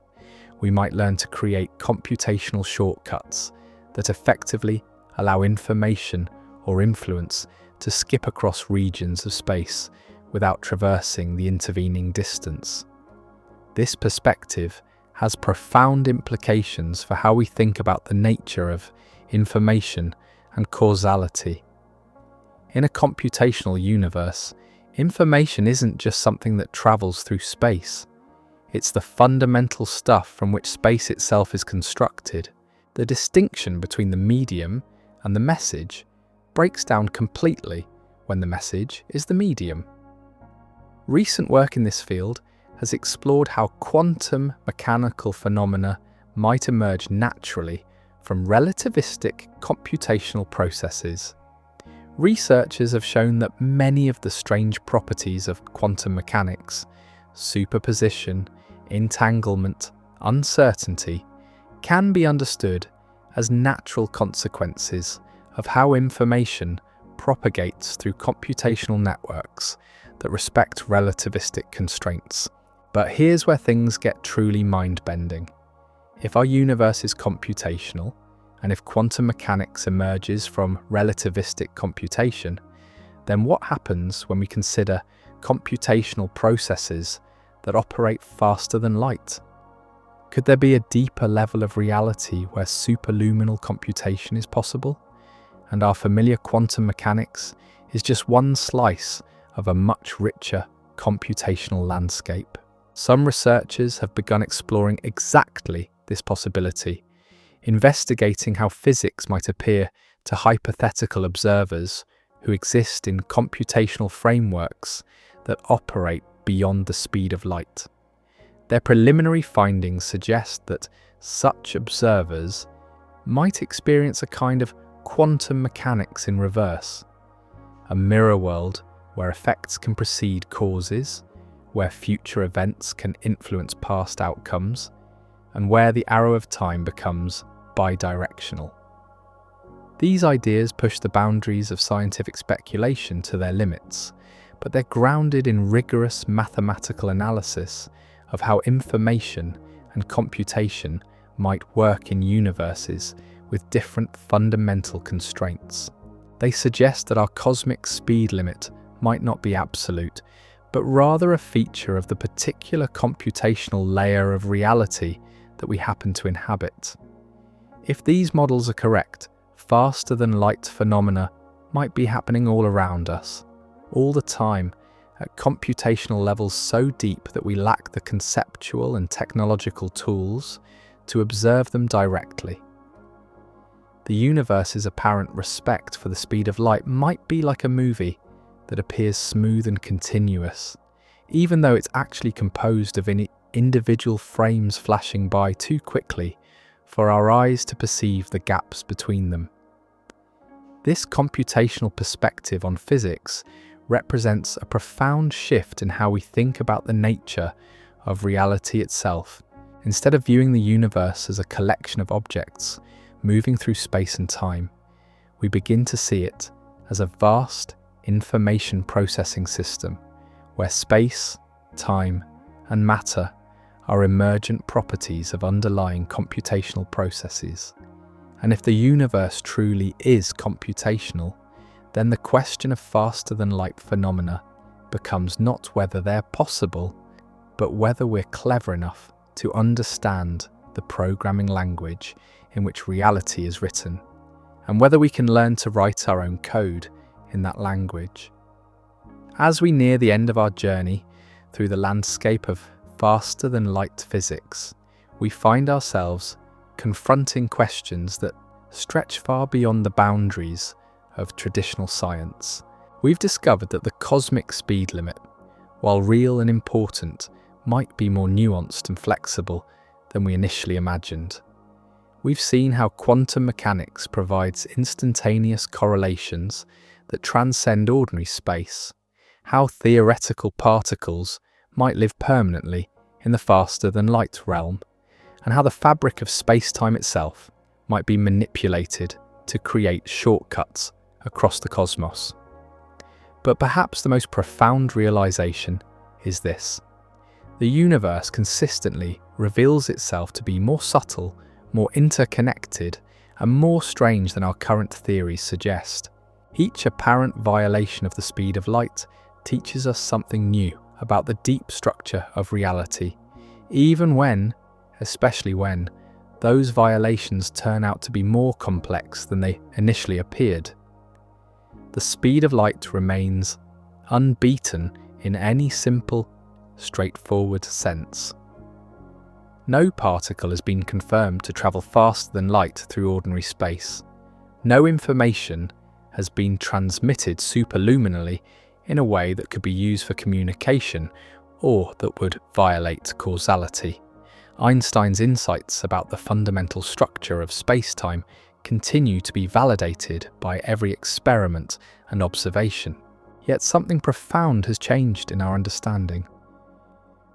we might learn to create computational shortcuts that effectively allow information or influence to skip across regions of space without traversing the intervening distance. This perspective has profound implications for how we think about the nature of information and causality. In a computational universe, information isn't just something that travels through space. It's the fundamental stuff from which space itself is constructed. The distinction between the medium and the message breaks down completely when the message is the medium. Recent work in this field has explored how quantum mechanical phenomena might emerge naturally from relativistic computational processes. Researchers have shown that many of the strange properties of quantum mechanics, superposition, entanglement, uncertainty, can be understood as natural consequences of how information propagates through computational networks that respect relativistic constraints. But here's where things get truly mind-bending. If our universe is computational, And if quantum mechanics emerges from relativistic computation, then what happens when we consider computational processes that operate faster than light? Could there be a deeper level of reality where superluminal computation is possible, and our familiar quantum mechanics is just one slice of a much richer computational landscape? Some researchers have begun exploring exactly this possibility, investigating how physics might appear to hypothetical observers who exist in computational frameworks that operate beyond the speed of light. Their preliminary findings suggest that such observers might experience a kind of quantum mechanics in reverse, a mirror world where effects can precede causes, where future events can influence past outcomes, and where the arrow of time becomes bidirectional. These ideas push the boundaries of scientific speculation to their limits, but they're grounded in rigorous mathematical analysis of how information and computation might work in universes with different fundamental constraints. They suggest that our cosmic speed limit might not be absolute, but rather a feature of the particular computational layer of reality that we happen to inhabit. If these models are correct, faster-than-light phenomena might be happening all around us, all the time, at computational levels so deep that we lack the conceptual and technological tools to observe them directly. The universe's apparent respect for the speed of light might be like a movie that appears smooth and continuous, even though it's actually composed of individual frames flashing by too quickly for our eyes to perceive the gaps between them. This computational perspective on physics represents a profound shift in how we think about the nature of reality itself. Instead of viewing the universe as a collection of objects moving through space and time, we begin to see it as a vast information processing system where space, time, and matter are emergent properties of underlying computational processes. And if the universe truly is computational, then the question of faster-than-light phenomena becomes not whether they're possible, but whether we're clever enough to understand the programming language in which reality is written, and whether we can learn to write our own code in that language. As we near the end of our journey through the landscape of faster-than-light physics, we find ourselves confronting questions that stretch far beyond the boundaries of traditional science. We've discovered that the cosmic speed limit, while real and important, might be more nuanced and flexible than we initially imagined. We've seen how quantum mechanics provides instantaneous correlations that transcend ordinary space, how theoretical particles might live permanently in the faster-than-light realm, and how the fabric of space-time itself might be manipulated to create shortcuts across the cosmos. But perhaps the most profound realization is this: the universe consistently reveals itself to be more subtle, more interconnected, and more strange than our current theories suggest. Each apparent violation of the speed of light teaches us something new about the deep structure of reality, even when, especially when, those violations turn out to be more complex than they initially appeared. The speed of light remains unbeaten in any simple, straightforward sense. No particle has been confirmed to travel faster than light through ordinary space. No information has been transmitted superluminally in a way that could be used for communication or that would violate causality. Einstein's insights about the fundamental structure of space-time continue to be validated by every experiment and observation. Yet something profound has changed in our understanding.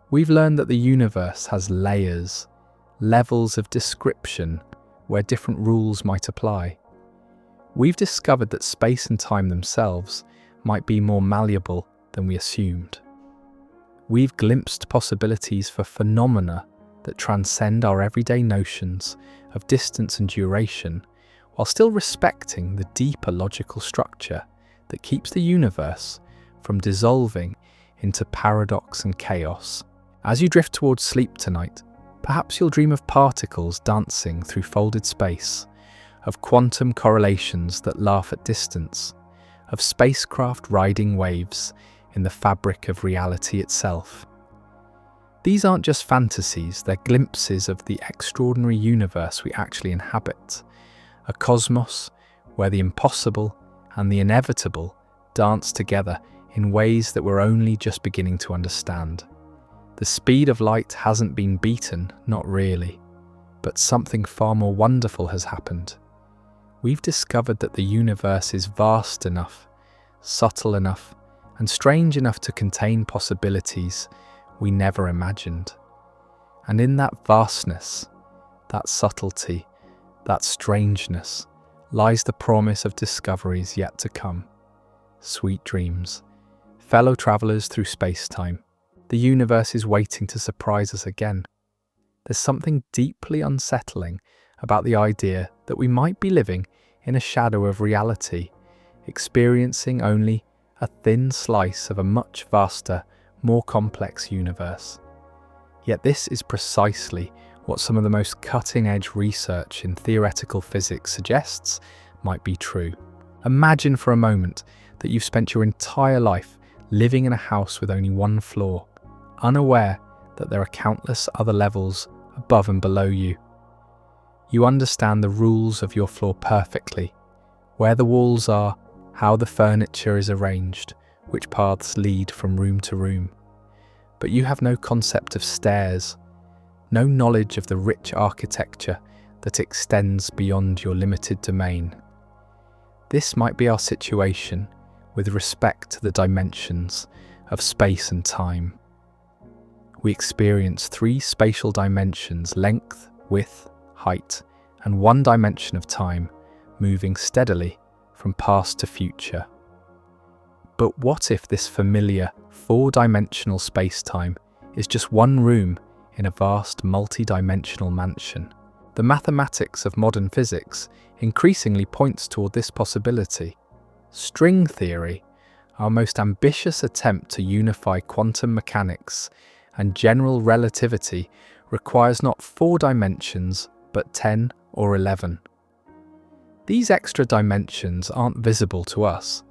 We've learned that the universe has layers, levels of description where different rules might apply. We've discovered that space and time themselves might be more malleable than we assumed. We've glimpsed possibilities for phenomena that transcend our everyday notions of distance and duration while still respecting the deeper logical structure that keeps the universe from dissolving into paradox and chaos. As you drift towards sleep tonight, perhaps you'll dream of particles dancing through folded space, of quantum correlations that laugh at distance, of spacecraft riding waves in the fabric of reality itself. These aren't just fantasies, they're glimpses of the extraordinary universe we actually inhabit, a cosmos where the impossible and the inevitable dance together in ways that we're only just beginning to understand. The speed of light hasn't been beaten, not really, but something far more wonderful has happened. We've discovered that the universe is vast enough, subtle enough, and strange enough to contain possibilities we never imagined. And in that vastness, that subtlety, that strangeness, lies the promise of discoveries yet to come. Sweet dreams. Fellow travellers through space-time, the universe is waiting to surprise us again. There's something deeply unsettling about the idea that we might be living in a shadow of reality, experiencing only a thin slice of a much vaster, more complex universe. Yet this is precisely what some of the most cutting-edge research in theoretical physics suggests might be true. Imagine for a moment that you've spent your entire life living in a house with only one floor, unaware that there are countless other levels above and below you. You understand the rules of your floor perfectly, where the walls are, how the furniture is arranged, which paths lead from room to room. But you have no concept of stairs, no knowledge of the rich architecture that extends beyond your limited domain. This might be our situation with respect to the dimensions of space and time. We experience three spatial dimensions: length, width, height, and one dimension of time, moving steadily from past to future. But what if this familiar four-dimensional space-time is just one room in a vast multi-dimensional mansion? The mathematics of modern physics increasingly points toward this possibility. String theory, our most ambitious attempt to unify quantum mechanics and general relativity, requires not 4 dimensions, but 10 or 11. These extra dimensions aren't visible to us,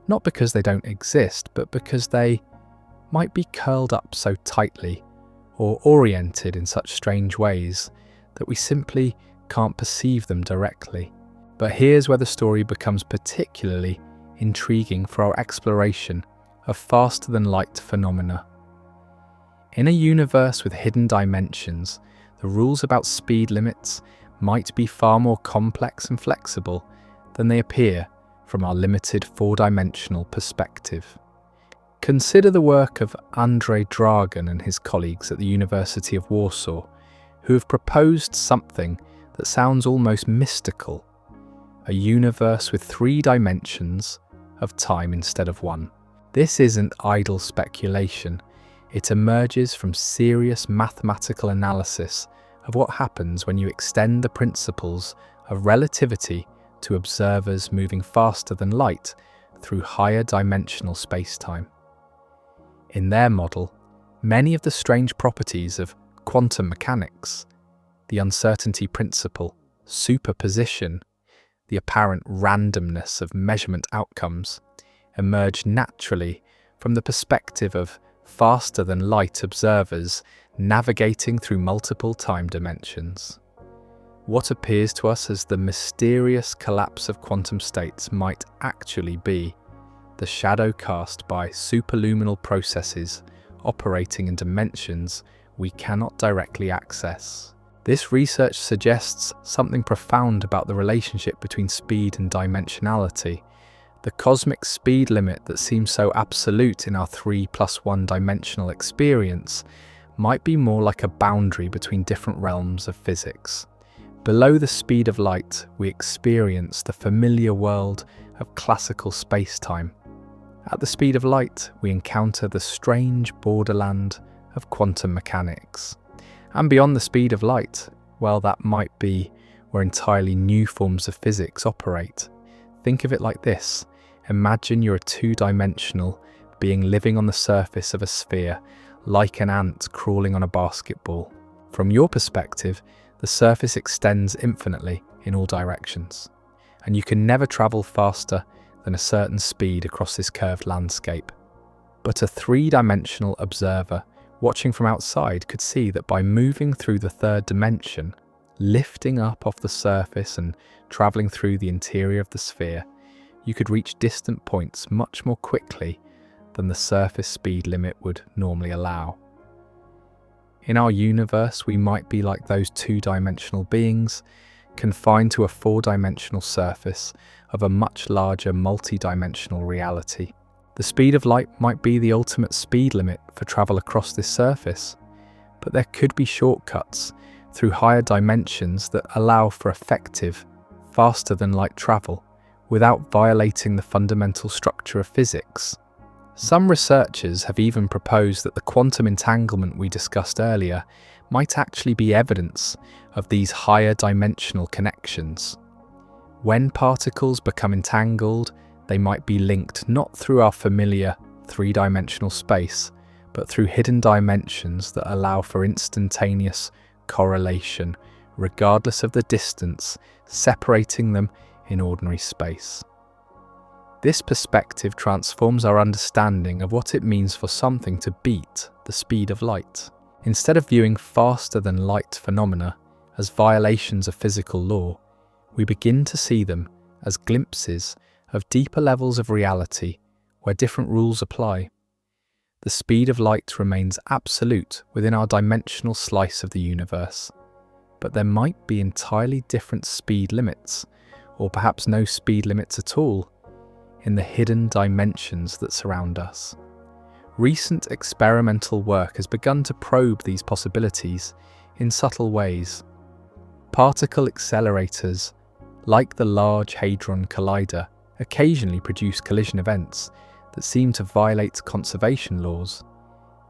not because they don't exist, but because they might be curled up so tightly or oriented in such strange ways that we simply can't perceive them directly. But here's where the story becomes particularly intriguing for our exploration of faster-than-light phenomena. In a universe with hidden dimensions, the rules about speed limits might be far more complex and flexible than they appear from our limited four-dimensional perspective. Consider the work of Andrzej Dragan and his colleagues at the University of Warsaw, who have proposed something that sounds almost mystical: a universe with 3 dimensions of time instead of 1. This isn't idle speculation. It emerges from serious mathematical analysis of what happens when you extend the principles of relativity to observers moving faster than light through higher dimensional spacetime. In their model, many of the strange properties of quantum mechanics, the uncertainty principle, superposition, the apparent randomness of measurement outcomes, emerge naturally from the perspective of faster-than-light observers navigating through multiple time dimensions. What appears to us as the mysterious collapse of quantum states might actually be the shadow cast by superluminal processes operating in dimensions we cannot directly access. This research suggests something profound about the relationship between speed and dimensionality. The cosmic speed limit that seems so absolute in our 3+1 dimensional experience might be more like a boundary between different realms of physics. Below the speed of light, we experience the familiar world of classical space-time. At the speed of light, we encounter the strange borderland of quantum mechanics. And beyond the speed of light, well, that might be where entirely new forms of physics operate. Think of it like this. Imagine you're a two-dimensional being living on the surface of a sphere, like an ant crawling on a basketball. From your perspective, the surface extends infinitely in all directions, and you can never travel faster than a certain speed across this curved landscape. But a three-dimensional observer watching from outside could see that by moving through the third dimension, lifting up off the surface and travelling through the interior of the sphere, you could reach distant points much more quickly than the surface speed limit would normally allow. In our universe, we might be like those two-dimensional beings, confined to a four-dimensional surface of a much larger multi-dimensional reality. The speed of light might be the ultimate speed limit for travel across this surface, but there could be shortcuts through higher dimensions that allow for effective, faster-than-light travel without violating the fundamental structure of physics. Some researchers have even proposed that the quantum entanglement we discussed earlier might actually be evidence of these higher dimensional connections. When particles become entangled, they might be linked not through our familiar three-dimensional space, but through hidden dimensions that allow for instantaneous correlation, regardless of the distance separating them in ordinary space. This perspective transforms our understanding of what it means for something to beat the speed of light. Instead of viewing faster-than-light phenomena as violations of physical law, we begin to see them as glimpses of deeper levels of reality where different rules apply. The speed of light remains absolute within our dimensional slice of the universe, but there might be entirely different speed limits, or perhaps no speed limits at all, in the hidden dimensions that surround us. Recent experimental work has begun to probe these possibilities in subtle ways. Particle accelerators, like the Large Hadron Collider, occasionally produce collision events that seem to violate conservation laws.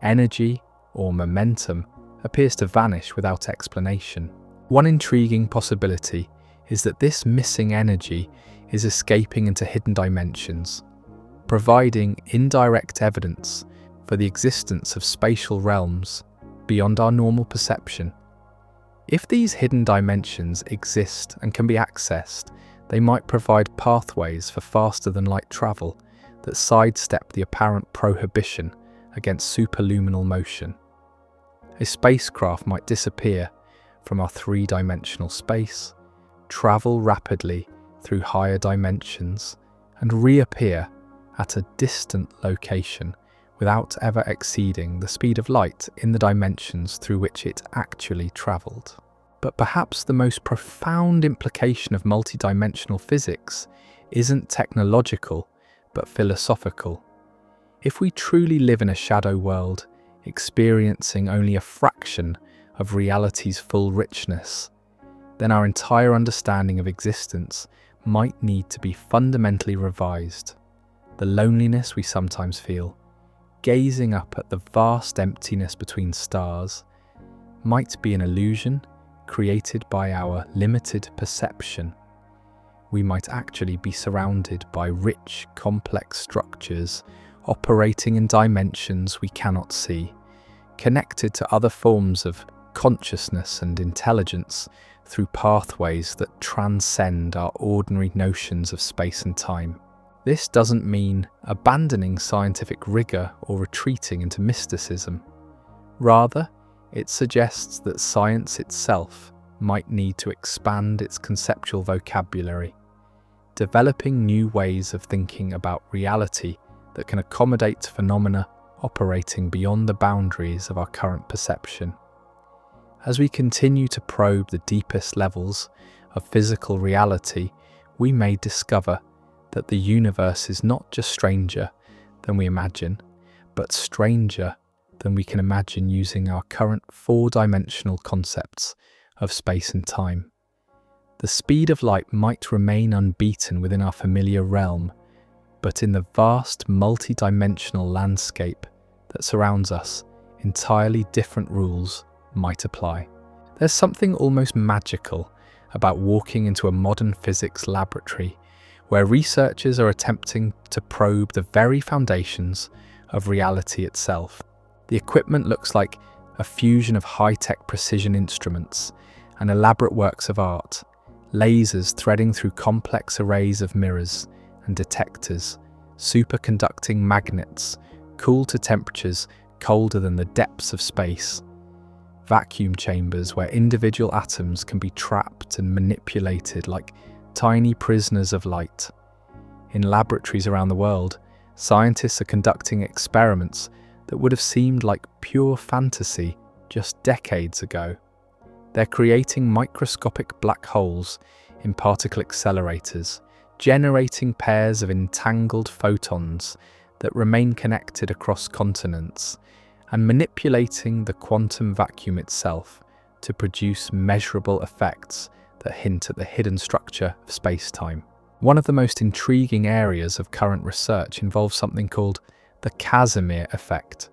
Energy, or momentum, appears to vanish without explanation. One intriguing possibility is that this missing energy is escaping into hidden dimensions, providing indirect evidence for the existence of spatial realms beyond our normal perception. If these hidden dimensions exist and can be accessed, they might provide pathways for faster-than-light travel that sidestep the apparent prohibition against superluminal motion. A spacecraft might disappear from our three-dimensional space, travel rapidly through higher dimensions, and reappear at a distant location without ever exceeding the speed of light in the dimensions through which it actually travelled. But perhaps the most profound implication of multidimensional physics isn't technological, but philosophical. If we truly live in a shadow world, experiencing only a fraction of reality's full richness, then our entire understanding of existence might need to be fundamentally revised. The loneliness we sometimes feel, gazing up at the vast emptiness between stars, might be an illusion created by our limited perception. We might actually be surrounded by rich, complex structures operating in dimensions we cannot see, connected to other forms of consciousness and intelligence through pathways that transcend our ordinary notions of space and time. This doesn't mean abandoning scientific rigor or retreating into mysticism. Rather, it suggests that science itself might need to expand its conceptual vocabulary, developing new ways of thinking about reality that can accommodate phenomena operating beyond the boundaries of our current perception. As we continue to probe the deepest levels of physical reality, we may discover that the universe is not just stranger than we imagine, but stranger than we can imagine using our current four-dimensional concepts of space and time. The speed of light might remain unbeaten within our familiar realm, but in the vast multi-dimensional landscape that surrounds us, entirely different rules might apply. There's something almost magical about walking into a modern physics laboratory where researchers are attempting to probe the very foundations of reality itself. The equipment looks like a fusion of high-tech precision instruments and elaborate works of art, lasers threading through complex arrays of mirrors and detectors, superconducting magnets, cooled to temperatures colder than the depths of space, vacuum chambers where individual atoms can be trapped and manipulated like tiny prisoners of light. In laboratories around the world, scientists are conducting experiments that would have seemed like pure fantasy just decades ago. They're creating microscopic black holes in particle accelerators, generating pairs of entangled photons that remain connected across continents, and manipulating the quantum vacuum itself to produce measurable effects that hint at the hidden structure of space-time. One of the most intriguing areas of current research involves something called the Casimir effect,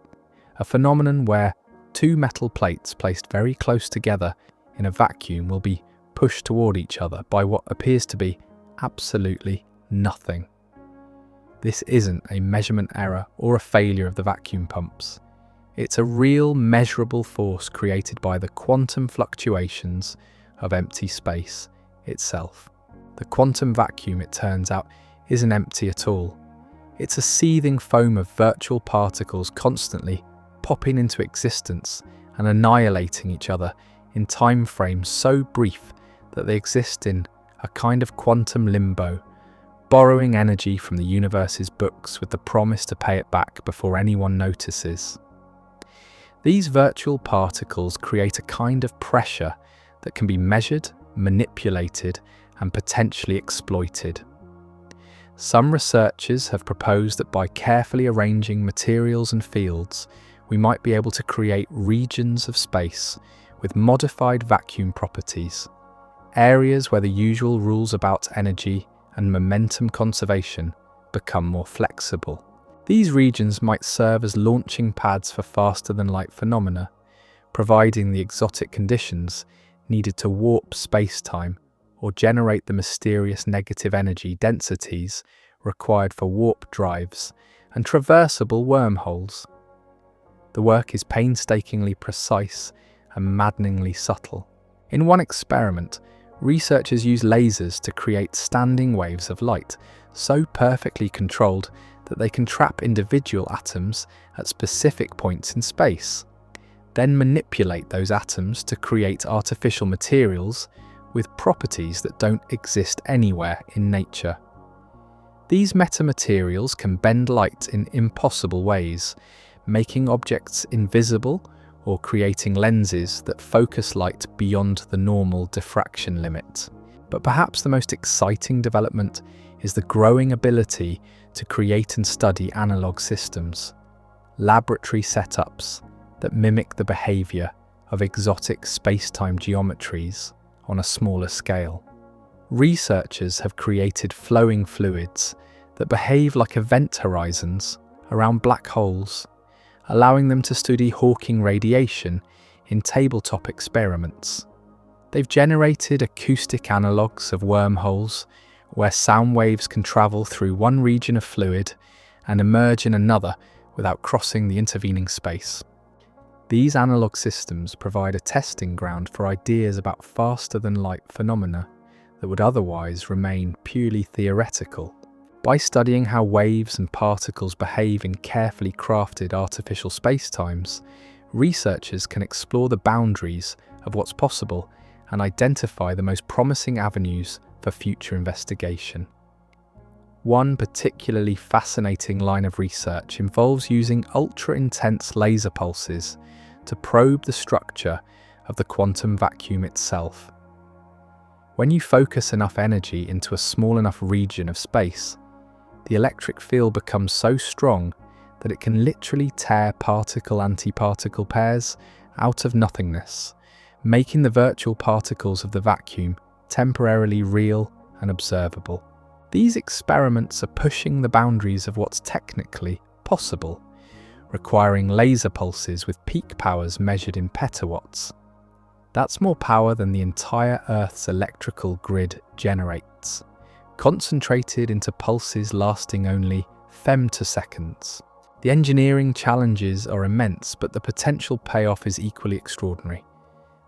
a phenomenon where two metal plates placed very close together in a vacuum will be pushed toward each other by what appears to be absolutely nothing. This isn't a measurement error or a failure of the vacuum pumps. It's a real measurable force created by the quantum fluctuations of empty space itself. The quantum vacuum, it turns out, isn't empty at all. It's a seething foam of virtual particles constantly popping into existence and annihilating each other in time frames so brief that they exist in a kind of quantum limbo, borrowing energy from the universe's books with the promise to pay it back before anyone notices. These virtual particles create a kind of pressure that can be measured, manipulated, and potentially exploited. Some researchers have proposed that by carefully arranging materials and fields, we might be able to create regions of space with modified vacuum properties, areas where the usual rules about energy and momentum conservation become more flexible. These regions might serve as launching pads for faster-than-light phenomena, providing the exotic conditions needed to warp space-time or generate the mysterious negative energy densities required for warp drives and traversable wormholes. The work is painstakingly precise and maddeningly subtle. In one experiment, researchers used lasers to create standing waves of light so perfectly controlled that they can trap individual atoms at specific points in space, then manipulate those atoms to create artificial materials with properties that don't exist anywhere in nature. These metamaterials can bend light in impossible ways, making objects invisible or creating lenses that focus light beyond the normal diffraction limit. But perhaps the most exciting development is the growing ability to create and study analog systems, laboratory setups that mimic the behavior of exotic space-time geometries on a smaller scale. Researchers have created flowing fluids that behave like event horizons around black holes, allowing them to study Hawking radiation in tabletop experiments. They've generated acoustic analogues of wormholes where sound waves can travel through one region of fluid and emerge in another without crossing the intervening space. These analog systems provide a testing ground for ideas about faster-than-light phenomena that would otherwise remain purely theoretical. By studying how waves and particles behave in carefully crafted artificial spacetimes, researchers can explore the boundaries of what's possible and identify the most promising avenues for future investigation. One particularly fascinating line of research involves using ultra-intense laser pulses to probe the structure of the quantum vacuum itself. When you focus enough energy into a small enough region of space, the electric field becomes so strong that it can literally tear particle-antiparticle pairs out of nothingness, making the virtual particles of the vacuum temporarily real and observable. These experiments are pushing the boundaries of what's technically possible, requiring laser pulses with peak powers measured in petawatts. That's more power than the entire Earth's electrical grid generates, concentrated into pulses lasting only femtoseconds. The engineering challenges are immense, but the potential payoff is equally extraordinary.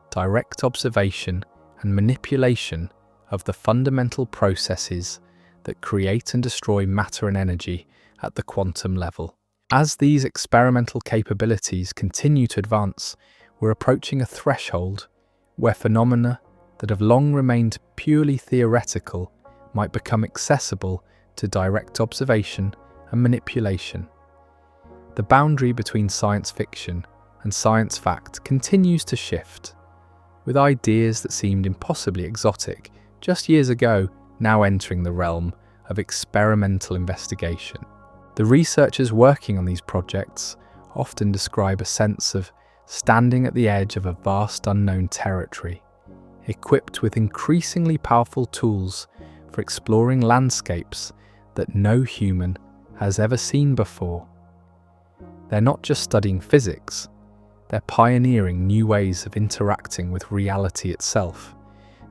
Direct observation and manipulation of the fundamental processes that create and destroy matter and energy at the quantum level. As these experimental capabilities continue to advance, we're approaching a threshold where phenomena that have long remained purely theoretical might become accessible to direct observation and manipulation. The boundary between science fiction and science fact continues to shift, with ideas that seemed impossibly exotic just years ago now entering the realm of experimental investigation. The researchers working on these projects often describe a sense of standing at the edge of a vast unknown territory, equipped with increasingly powerful tools for exploring landscapes that no human has ever seen before. They're not just studying physics, they're pioneering new ways of interacting with reality itself,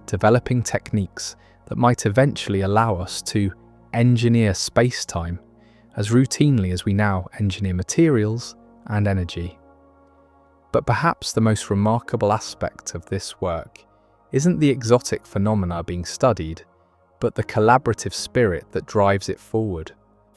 developing techniques that might eventually allow us to engineer space-time as routinely as we now engineer materials and energy. But perhaps the most remarkable aspect of this work isn't the exotic phenomena being studied, but the collaborative spirit that drives it forward.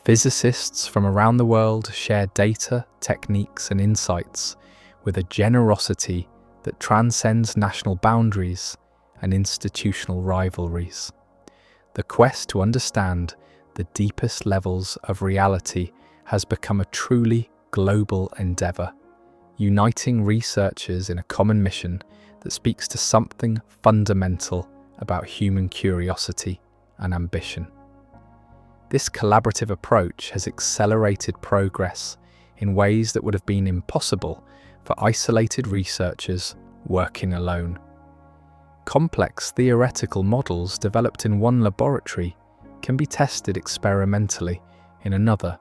Physicists from around the world share data, techniques, and insights with a generosity that transcends national boundaries and institutional rivalries. The quest to understand the deepest levels of reality has become a truly global endeavor, uniting researchers in a common mission that speaks to something fundamental about human curiosity and ambition. This collaborative approach has accelerated progress in ways that would have been impossible for isolated researchers working alone. Complex theoretical models developed in one laboratory can be tested experimentally in another.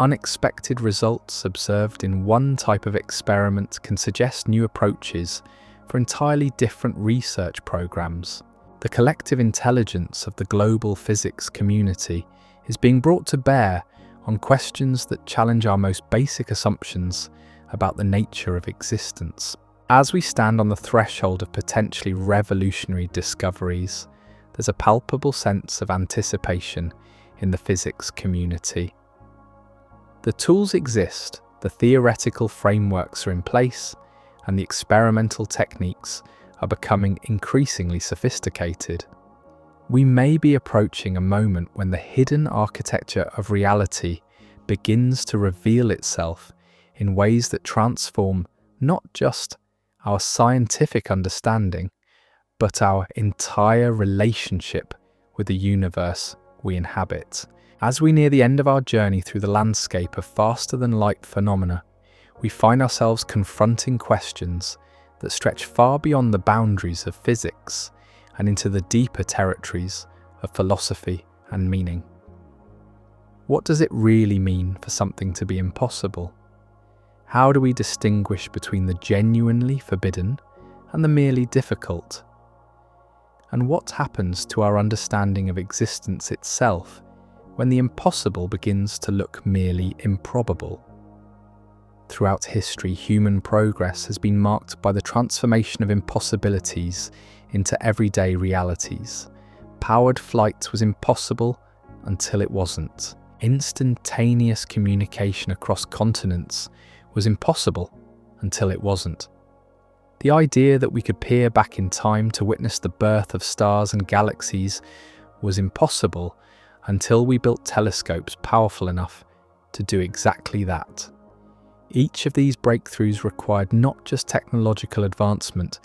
Unexpected results observed in one type of experiment can suggest new approaches for entirely different research programs. The collective intelligence of the global physics community is being brought to bear on questions that challenge our most basic assumptions about the nature of existence. As we stand on the threshold of potentially revolutionary discoveries, there's a palpable sense of anticipation in the physics community. The tools exist, the theoretical frameworks are in place, and the experimental techniques are becoming increasingly sophisticated. We may be approaching a moment when the hidden architecture of reality begins to reveal itself in ways that transform not just our scientific understanding, but our entire relationship with the universe we inhabit. As we near the end of our journey through the landscape of faster-than-light phenomena, we find ourselves confronting questions that stretch far beyond the boundaries of physics and into the deeper territories of philosophy and meaning. What does it really mean for something to be impossible? How do we distinguish between the genuinely forbidden and the merely difficult? And what happens to our understanding of existence itself when the impossible begins to look merely improbable? Throughout history, human progress has been marked by the transformation of impossibilities into everyday realities. Powered flight was impossible until it wasn't. Instantaneous communication across continents was impossible until it wasn't. The idea that we could peer back in time to witness the birth of stars and galaxies was impossible until we built telescopes powerful enough to do exactly that. Each of these breakthroughs required not just technological advancement,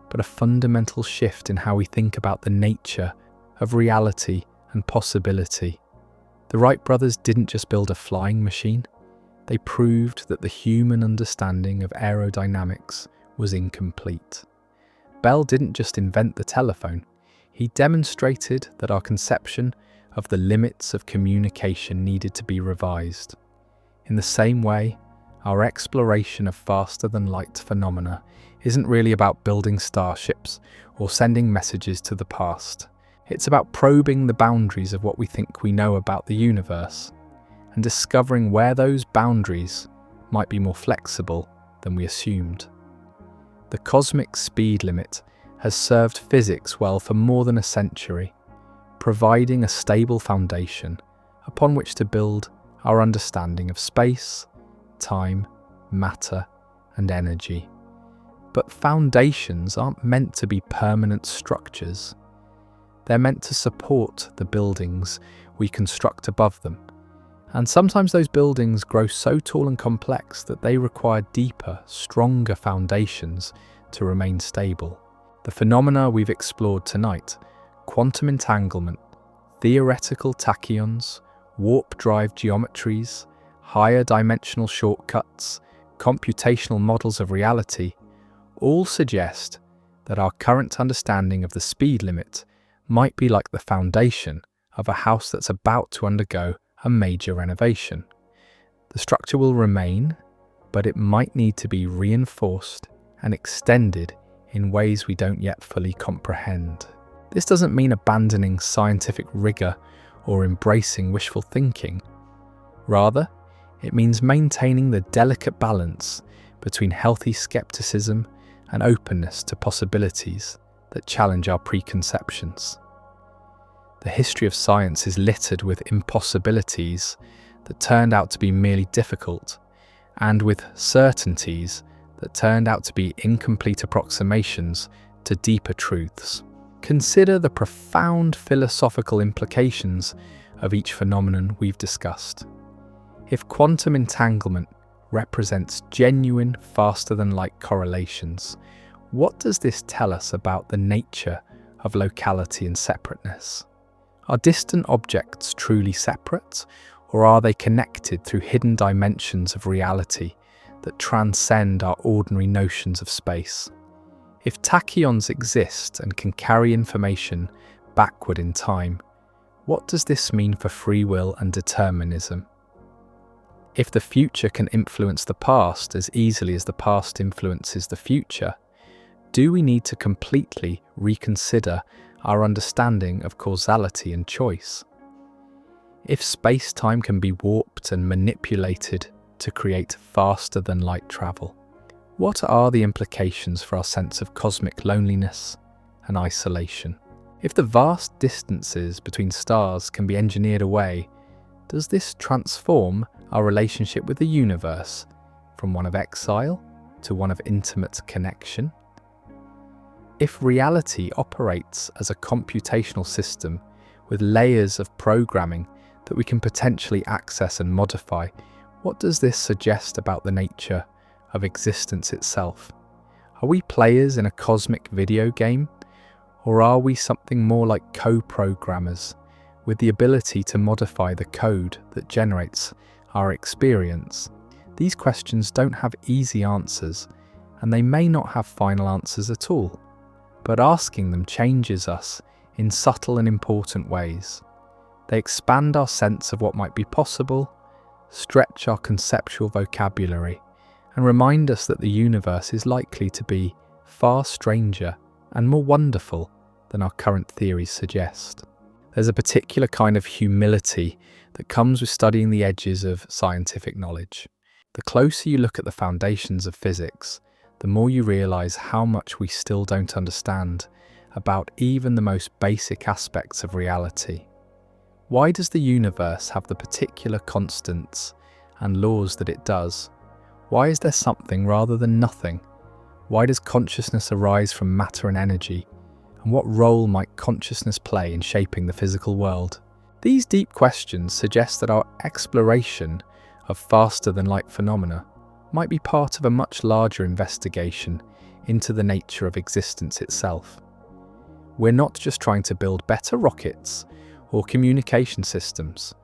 but a fundamental shift in how we think about the nature of reality and possibility. The Wright brothers didn't just build a flying machine, they proved that the human understanding of aerodynamics was incomplete. Bell didn't just invent the telephone, he demonstrated that our conception of the limits of communication needed to be revised. In the same way, Our exploration of faster-than-light phenomena isn't really about building starships or sending messages to the past. It's about probing the boundaries of what we think we know about the universe and discovering where those boundaries might be more flexible than we assumed. The cosmic speed limit has served physics well for more than a century, providing a stable foundation upon which to build our understanding of space, time, matter, and energy. But foundations aren't meant to be permanent structures. They're meant to support the buildings we construct above them. And sometimes those buildings grow so tall and complex that they require deeper, stronger foundations to remain stable. The phenomena we've explored tonight, quantum entanglement, theoretical tachyons, warp-drive geometries, higher dimensional shortcuts, computational models of reality, all suggest that our current understanding of the speed limit might be like the foundation of a house that's about to undergo a major renovation. The structure will remain, but it might need to be reinforced and extended in ways we don't yet fully comprehend. This doesn't mean abandoning scientific rigor or embracing wishful thinking. Rather, it means maintaining the delicate balance between healthy skepticism and openness to possibilities that challenge our preconceptions. The history of science is littered with impossibilities that turned out to be merely difficult, and with certainties that turned out to be incomplete approximations to deeper truths. Consider the profound philosophical implications of each phenomenon we've discussed. If quantum entanglement represents genuine faster-than-light correlations, what does this tell us about the nature of locality and separateness? Are distant objects truly separate, or are they connected through hidden dimensions of reality that transcend our ordinary notions of space? If tachyons exist and can carry information backward in time, what does this mean for free will and determinism? If the future can influence the past as easily as the past influences the future, do we need to completely reconsider our understanding of causality and choice? If space-time can be warped and manipulated to create faster-than-light travel, what are the implications for our sense of cosmic loneliness and isolation? If the vast distances between stars can be engineered away, does this transform our relationship with the universe from one of exile to one of intimate connection? If reality operates as a computational system with layers of programming that we can potentially access and modify, what does this suggest about the nature of existence itself? Are we players in a cosmic video game, or are we something more like co-programmers with the ability to modify the code that generates our experience? These questions don't have easy answers, and they may not have final answers at all. But asking them changes us in subtle and important ways. They expand our sense of what might be possible, stretch our conceptual vocabulary, and remind us that the universe is likely to be far stranger and more wonderful than our current theories suggest. There's a particular kind of humility that comes with studying the edges of scientific knowledge. The closer you look at the foundations of physics, the more you realize how much we still don't understand about even the most basic aspects of reality. Why does the universe have the particular constants and laws that it does? Why is there something rather than nothing? Why does consciousness arise from matter and energy? And what role might consciousness play in shaping the physical world? These deep questions suggest that our exploration of faster-than-light phenomena might be part of a much larger investigation into the nature of existence itself. We're not just trying to build better rockets or communication systems.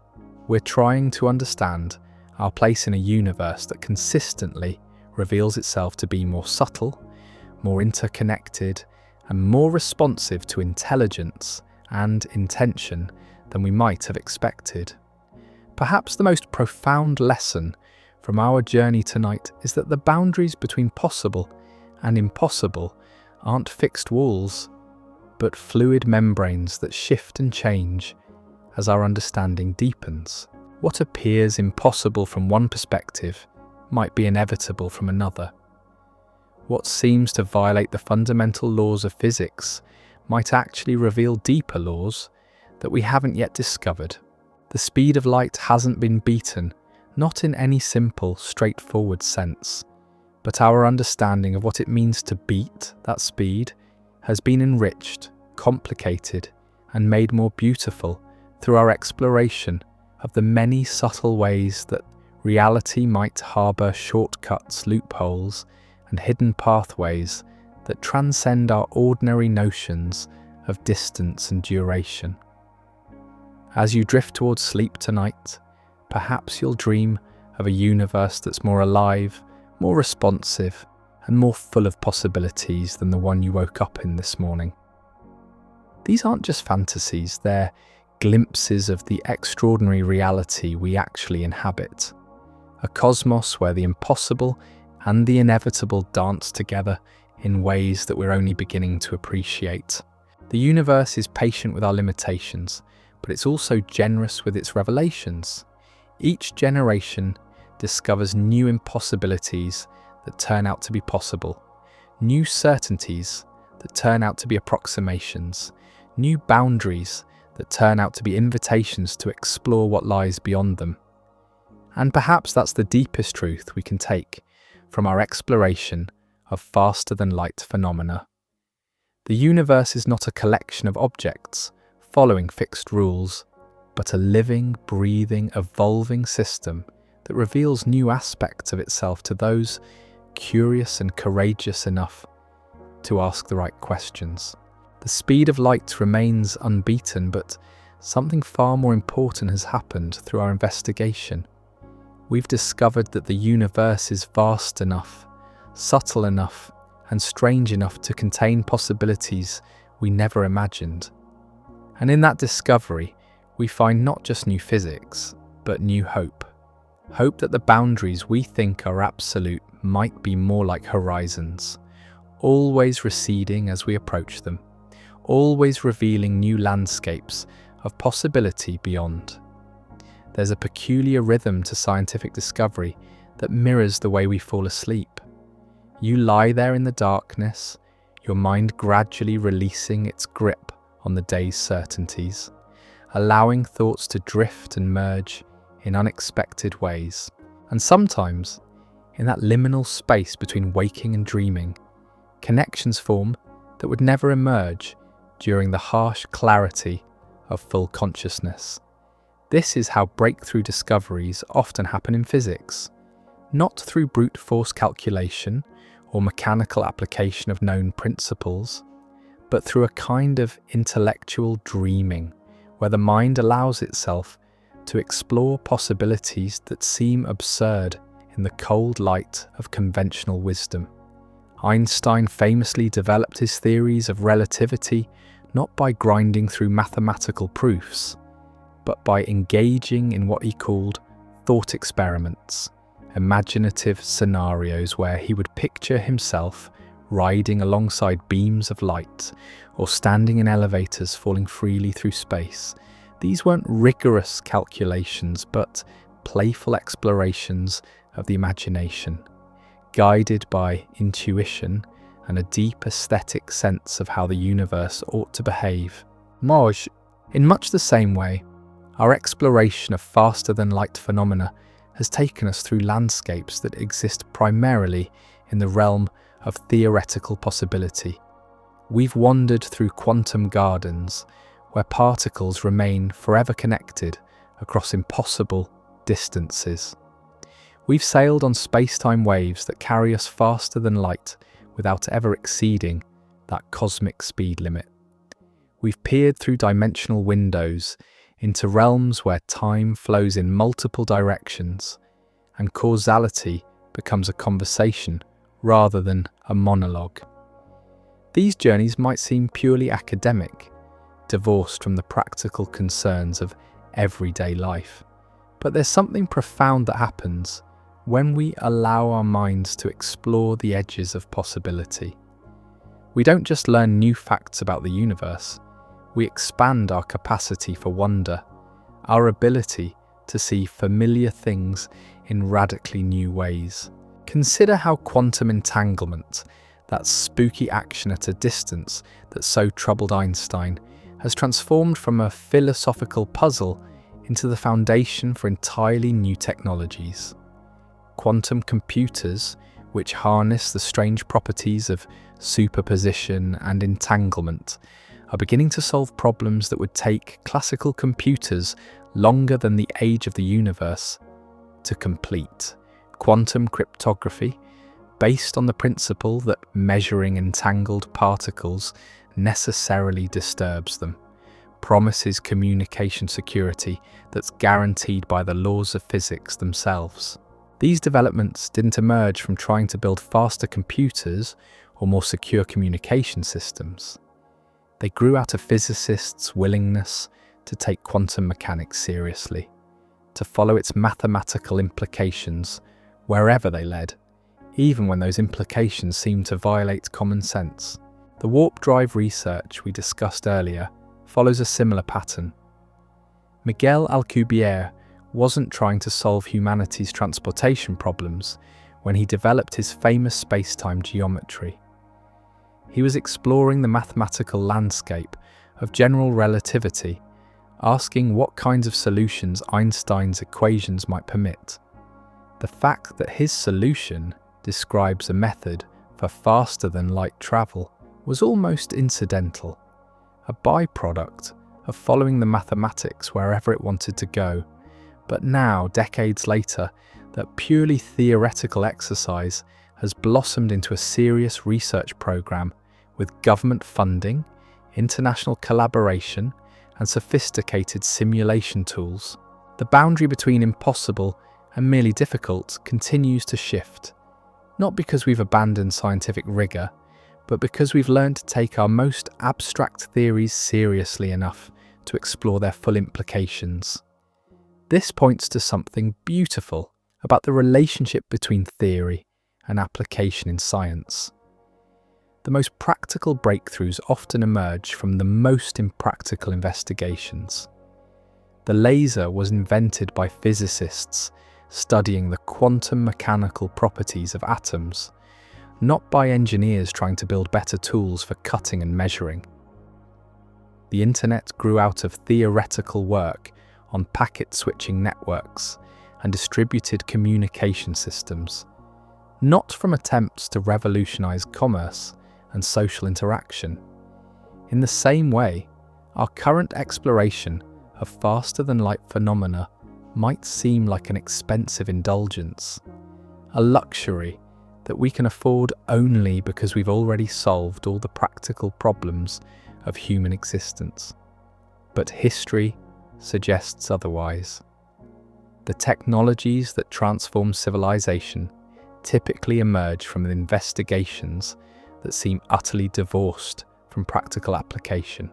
We're trying to understand our place in a universe that consistently reveals itself to be more subtle, more interconnected, and more responsive to intelligence and intention than we might have expected. Perhaps the most profound lesson from our journey tonight is that the boundaries between possible and impossible aren't fixed walls, but fluid membranes that shift and change as our understanding deepens. What appears impossible from one perspective might be inevitable from another. What seems to violate the fundamental laws of physics might actually reveal deeper laws that we haven't yet discovered. The speed of light hasn't been beaten, not in any simple, straightforward sense, but our understanding of what it means to beat that speed has been enriched, complicated, and made more beautiful through our exploration of the many subtle ways that reality might harbour shortcuts, loopholes, and hidden pathways that transcend our ordinary notions of distance and duration. As you drift towards sleep tonight, perhaps you'll dream of a universe that's more alive, more responsive, and more full of possibilities than the one you woke up in this morning. These aren't just fantasies, they're glimpses of the extraordinary reality we actually inhabit. A cosmos where the impossible and the inevitable dance together in ways that we're only beginning to appreciate. The universe is patient with our limitations, but it's also generous with its revelations. Each generation discovers new impossibilities that turn out to be possible, new certainties that turn out to be approximations, new boundaries that turn out to be invitations to explore what lies beyond them. And perhaps that's the deepest truth we can take from our exploration of faster-than-light phenomena. The universe is not a collection of objects following fixed rules, but a living, breathing, evolving system that reveals new aspects of itself to those curious and courageous enough to ask the right questions. The speed of light remains unbeaten, but something far more important has happened through our investigation. We've discovered that the universe is vast enough, subtle enough, and strange enough to contain possibilities we never imagined. And in that discovery, we find not just new physics, but new hope. Hope that the boundaries we think are absolute might be more like horizons, always receding as we approach them, always revealing new landscapes of possibility beyond. There's a peculiar rhythm to scientific discovery that mirrors the way we fall asleep. You lie there in the darkness, your mind gradually releasing its grip on the day's certainties, allowing thoughts to drift and merge in unexpected ways. And sometimes, in that liminal space between waking and dreaming, connections form that would never emerge during the harsh clarity of full consciousness. This is how breakthrough discoveries often happen in physics, not through brute force calculation or mechanical application of known principles, but through a kind of intellectual dreaming, where the mind allows itself to explore possibilities that seem absurd in the cold light of conventional wisdom. Einstein famously developed his theories of relativity not by grinding through mathematical proofs, but by engaging in what he called thought experiments, imaginative scenarios where he would picture himself riding alongside beams of light or standing in elevators falling freely through space. These weren't rigorous calculations, but playful explorations of the imagination, guided by intuition and a deep aesthetic sense of how the universe ought to behave. In much the same way, our exploration of faster-than-light phenomena has taken us through landscapes that exist primarily in the realm of theoretical possibility. We've wandered through quantum gardens where particles remain forever connected across impossible distances. We've sailed on space-time waves that carry us faster than light without ever exceeding that cosmic speed limit. We've peered through dimensional windows into realms where time flows in multiple directions and causality becomes a conversation rather than a monologue. These journeys might seem purely academic, divorced from the practical concerns of everyday life, but there's something profound that happens when we allow our minds to explore the edges of possibility. We don't just learn new facts about the universe, we expand our capacity for wonder, our ability to see familiar things in radically new ways. Consider how quantum entanglement, that spooky action at a distance that so troubled Einstein, has transformed from a philosophical puzzle into the foundation for entirely new technologies. Quantum computers, which harness the strange properties of superposition and entanglement, are beginning to solve problems that would take classical computers longer than the age of the universe to complete. Quantum cryptography, based on the principle that measuring entangled particles necessarily disturbs them, promises communication security that's guaranteed by the laws of physics themselves. These developments didn't emerge from trying to build faster computers or more secure communication systems. They grew out of physicists' willingness to take quantum mechanics seriously, to follow its mathematical implications wherever they led, even when those implications seemed to violate common sense. The warp drive research we discussed earlier follows a similar pattern. Miguel Alcubierre wasn't trying to solve humanity's transportation problems when he developed his famous spacetime geometry. He was exploring the mathematical landscape of general relativity, asking what kinds of solutions Einstein's equations might permit. The fact that his solution describes a method for faster-than-light travel was almost incidental, a byproduct of following the mathematics wherever it wanted to go. But now, decades later, that purely theoretical exercise has blossomed into a serious research program with government funding, international collaboration, and sophisticated simulation tools. The boundary between impossible and merely difficult continues to shift, not because we've abandoned scientific rigor, but because we've learned to take our most abstract theories seriously enough to explore their full implications. This points to something beautiful about the relationship between theory and application in science. The most practical breakthroughs often emerge from the most impractical investigations. The laser was invented by physicists studying the quantum mechanical properties of atoms, not by engineers trying to build better tools for cutting and measuring. The internet grew out of theoretical work on packet switching networks and distributed communication systems, not from attempts to revolutionize commerce and social interaction. In the same way, our current exploration of faster-than-light phenomena might seem like an expensive indulgence, a luxury that we can afford only because we've already solved all the practical problems of human existence. But history suggests otherwise. The technologies that transform civilization typically emerge from investigations that seem utterly divorced from practical application.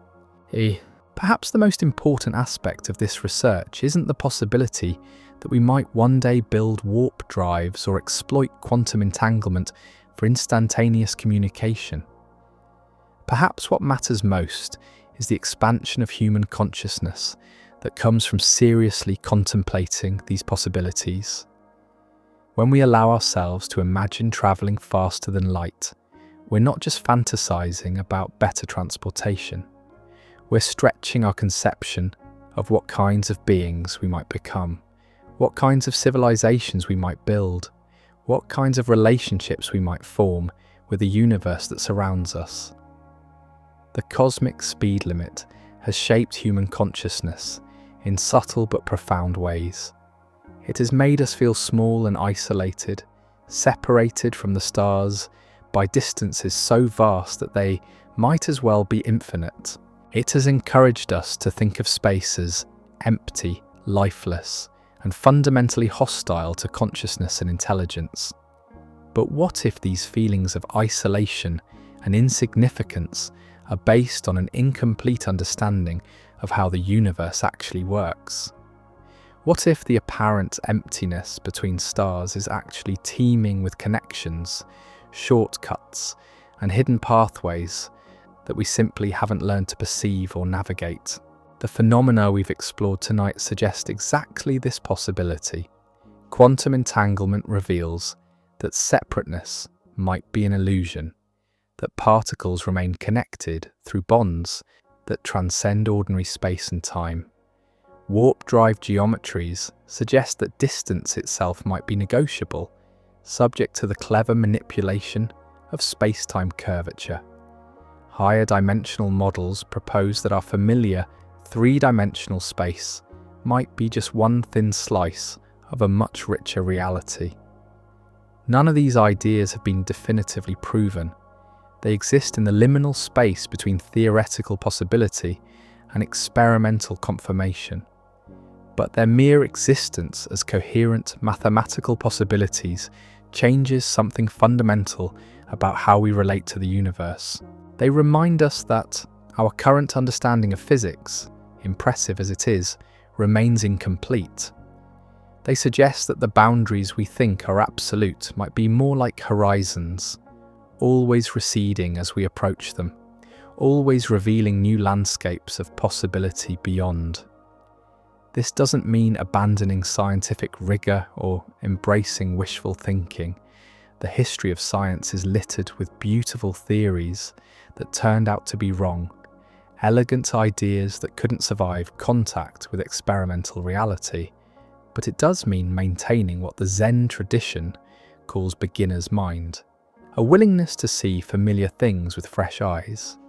Perhaps the most important aspect of this research isn't the possibility that we might one day build warp drives or exploit quantum entanglement for instantaneous communication. Perhaps what matters most is the expansion of human consciousness that comes from seriously contemplating these possibilities. When we allow ourselves to imagine travelling faster than light, we're not just fantasizing about better transportation. We're stretching our conception of what kinds of beings we might become, what kinds of civilizations we might build, what kinds of relationships we might form with the universe that surrounds us. The cosmic speed limit has shaped human consciousness in subtle but profound ways. It has made us feel small and isolated, separated from the stars by distances so vast that they might as well be infinite. It has encouraged us to think of space as empty, lifeless, and fundamentally hostile to consciousness and intelligence. But what if these feelings of isolation and insignificance are based on an incomplete understanding of how the universe actually works? What if the apparent emptiness between stars is actually teeming with connections, shortcuts, and hidden pathways that we simply haven't learned to perceive or navigate? The phenomena we've explored tonight suggest exactly this possibility. Quantum entanglement reveals that separateness might be an illusion, that particles remain connected through bonds that transcend ordinary space and time. Warp-drive geometries suggest that distance itself might be negotiable, subject to the clever manipulation of space-time curvature. Higher dimensional models propose that our familiar three-dimensional space might be just one thin slice of a much richer reality. None of these ideas have been definitively proven. They exist in the liminal space between theoretical possibility and experimental confirmation. But their mere existence as coherent mathematical possibilities changes something fundamental about how we relate to the universe. They remind us that our current understanding of physics, impressive as it is, remains incomplete. They suggest that the boundaries we think are absolute might be more like horizons, always receding as we approach them, always revealing new landscapes of possibility beyond. This doesn't mean abandoning scientific rigor or embracing wishful thinking. The history of science is littered with beautiful theories that turned out to be wrong, elegant ideas that couldn't survive contact with experimental reality. But it does mean maintaining what the Zen tradition calls beginner's mind, a willingness to see familiar things with fresh eyes,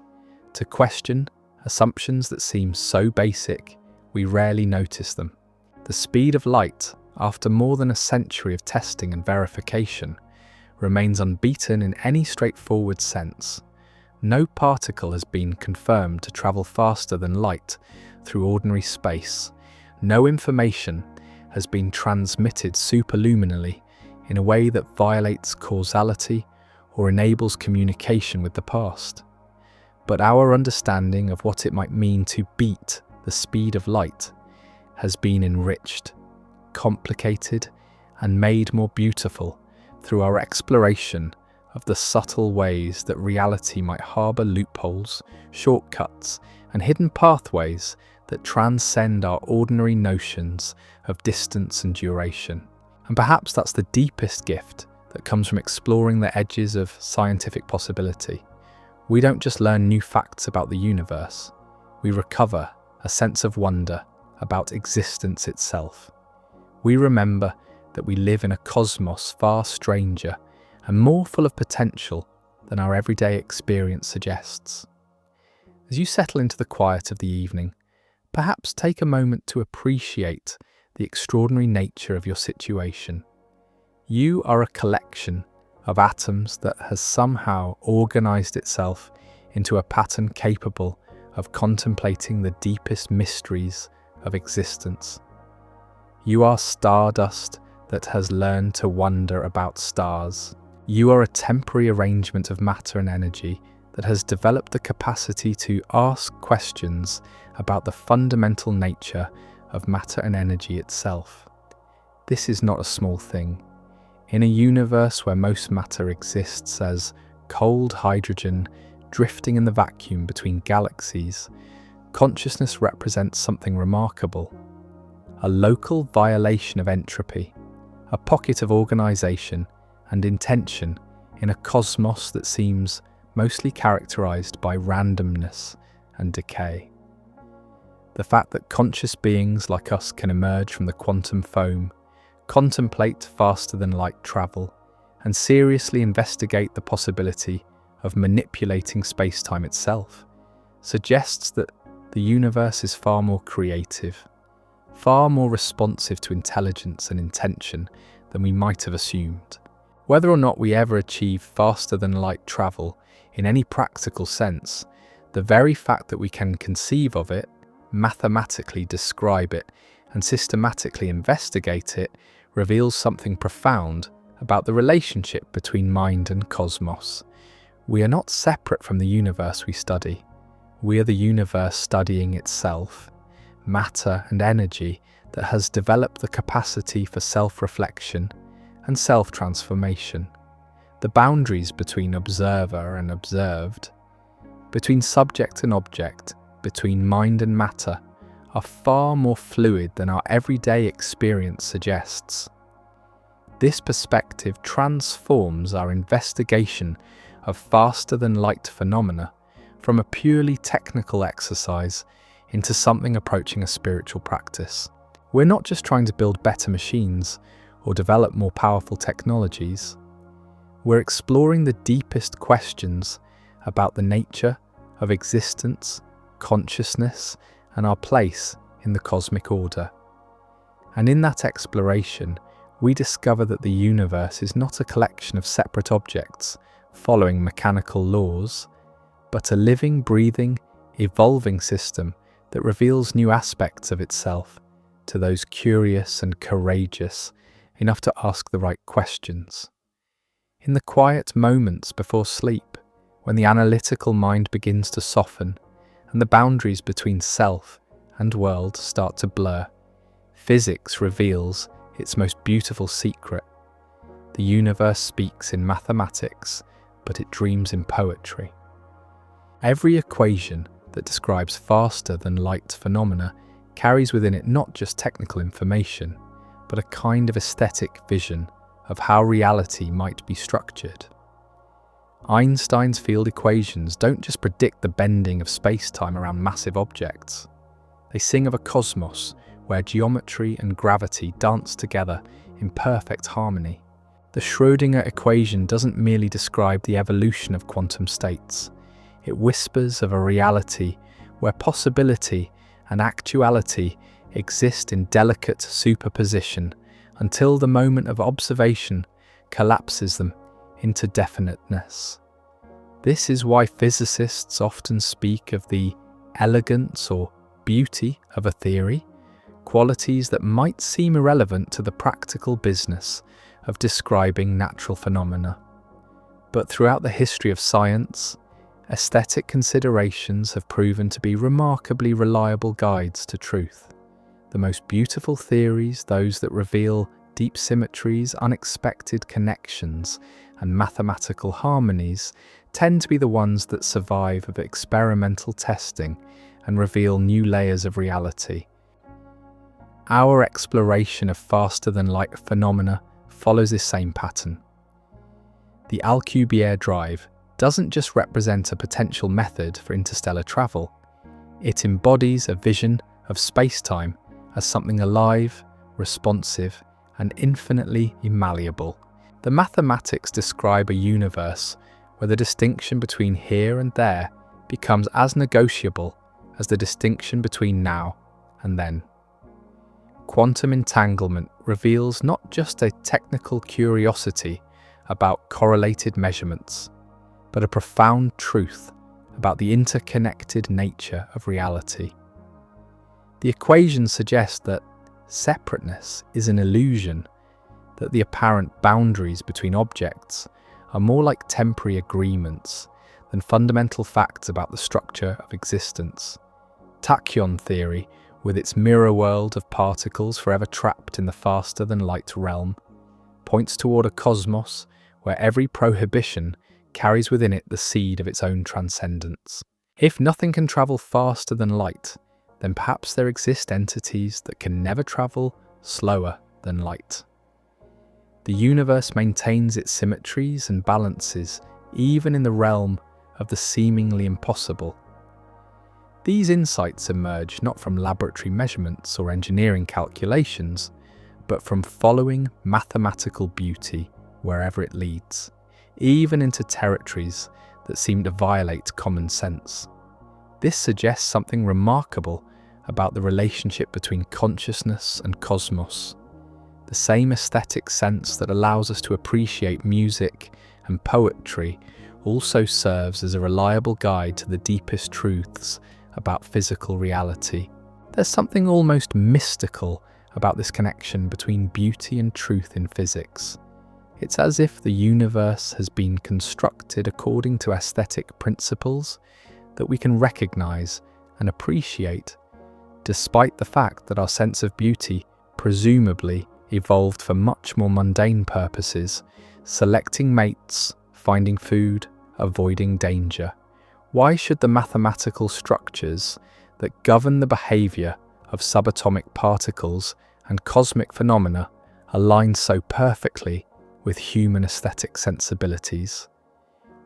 to question assumptions that seem so basic we rarely notice them. The speed of light, after more than a century of testing and verification, remains unbeaten in any straightforward sense. No particle has been confirmed to travel faster than light through ordinary space. No information has been transmitted superluminally in a way that violates causality or enables communication with the past. But our understanding of what it might mean to beat the speed of light has been enriched, complicated, and made more beautiful through our exploration of the subtle ways that reality might harbour loopholes, shortcuts, and hidden pathways that transcend our ordinary notions of distance and duration. And perhaps that's the deepest gift that comes from exploring the edges of scientific possibility. We don't just learn new facts about the universe, we recover a sense of wonder about existence itself. We remember that we live in a cosmos far stranger and more full of potential than our everyday experience suggests. As you settle into the quiet of the evening, perhaps take a moment to appreciate the extraordinary nature of your situation. You are a collection of atoms that has somehow organized itself into a pattern capable of contemplating the deepest mysteries of existence. You are stardust that has learned to wonder about stars. You are a temporary arrangement of matter and energy that has developed the capacity to ask questions about the fundamental nature of matter and energy itself. This is not a small thing. In a universe where most matter exists as cold hydrogen drifting in the vacuum between galaxies, consciousness represents something remarkable. A local violation of entropy, a pocket of organization and intention in a cosmos that seems mostly characterized by randomness and decay. The fact that conscious beings like us can emerge from the quantum foam, contemplate faster than light travel, and seriously investigate the possibility of manipulating space-time itself suggests that the universe is far more creative, far more responsive to intelligence and intention than we might have assumed. Whether or not we ever achieve faster than light travel in any practical sense, the very fact that we can conceive of it, mathematically describe it, and systematically investigate it reveals something profound about the relationship between mind and cosmos. We are not separate from the universe we study. We are the universe studying itself. Matter and energy that has developed the capacity for self-reflection and self-transformation. The boundaries between observer and observed, between subject and object, between mind and matter, are far more fluid than our everyday experience suggests. This perspective transforms our investigation of faster-than-light phenomena from a purely technical exercise into something approaching a spiritual practice. We're not just trying to build better machines or develop more powerful technologies. We're exploring the deepest questions about the nature of existence, consciousness, and our place in the cosmic order. And in that exploration, we discover that the universe is not a collection of separate objects following mechanical laws, but a living, breathing, evolving system that reveals new aspects of itself to those curious and courageous enough to ask the right questions. In the quiet moments before sleep, when the analytical mind begins to soften and the boundaries between self and world start to blur, physics reveals its most beautiful secret. The universe speaks in mathematics, but it dreams in poetry. Every equation that describes faster-than-light phenomena carries within it not just technical information, but a kind of aesthetic vision of how reality might be structured. Einstein's field equations don't just predict the bending of space-time around massive objects. They sing of a cosmos where geometry and gravity dance together in perfect harmony. The Schrödinger equation doesn't merely describe the evolution of quantum states. It whispers of a reality where possibility and actuality exist in delicate superposition until the moment of observation collapses them into definiteness. This is why physicists often speak of the elegance or beauty of a theory, qualities that might seem irrelevant to the practical business of describing natural phenomena. But throughout the history of science, aesthetic considerations have proven to be remarkably reliable guides to truth. The most beautiful theories, those that reveal deep symmetries, unexpected connections, and mathematical harmonies, tend to be the ones that survive of experimental testing and reveal new layers of reality. Our exploration of faster-than-light phenomena follows this same pattern. The Alcubierre drive doesn't just represent a potential method for interstellar travel. It embodies a vision of space-time as something alive, responsive, and infinitely malleable. The mathematics describe a universe where the distinction between here and there becomes as negotiable as the distinction between now and then. Quantum entanglement reveals not just a technical curiosity about correlated measurements, but a profound truth about the interconnected nature of reality. The equations suggest that separateness is an illusion, that the apparent boundaries between objects are more like temporary agreements than fundamental facts about the structure of existence. Tachyon theory, with its mirror world of particles forever trapped in the faster-than-light realm, points toward a cosmos where every prohibition carries within it the seed of its own transcendence. If nothing can travel faster than light, then perhaps there exist entities that can never travel slower than light. The universe maintains its symmetries and balances even in the realm of the seemingly impossible. These insights emerge not from laboratory measurements or engineering calculations, but from following mathematical beauty wherever it leads, even into territories that seem to violate common sense. This suggests something remarkable about the relationship between consciousness and cosmos. The same aesthetic sense that allows us to appreciate music and poetry also serves as a reliable guide to the deepest truths about physical reality. There's something almost mystical about this connection between beauty and truth in physics. It's as if the universe has been constructed according to aesthetic principles that we can recognize and appreciate, despite the fact that our sense of beauty presumably evolved for much more mundane purposes, selecting mates, finding food, avoiding danger. Why should the mathematical structures that govern the behavior of subatomic particles and cosmic phenomena align so perfectly with human aesthetic sensibilities?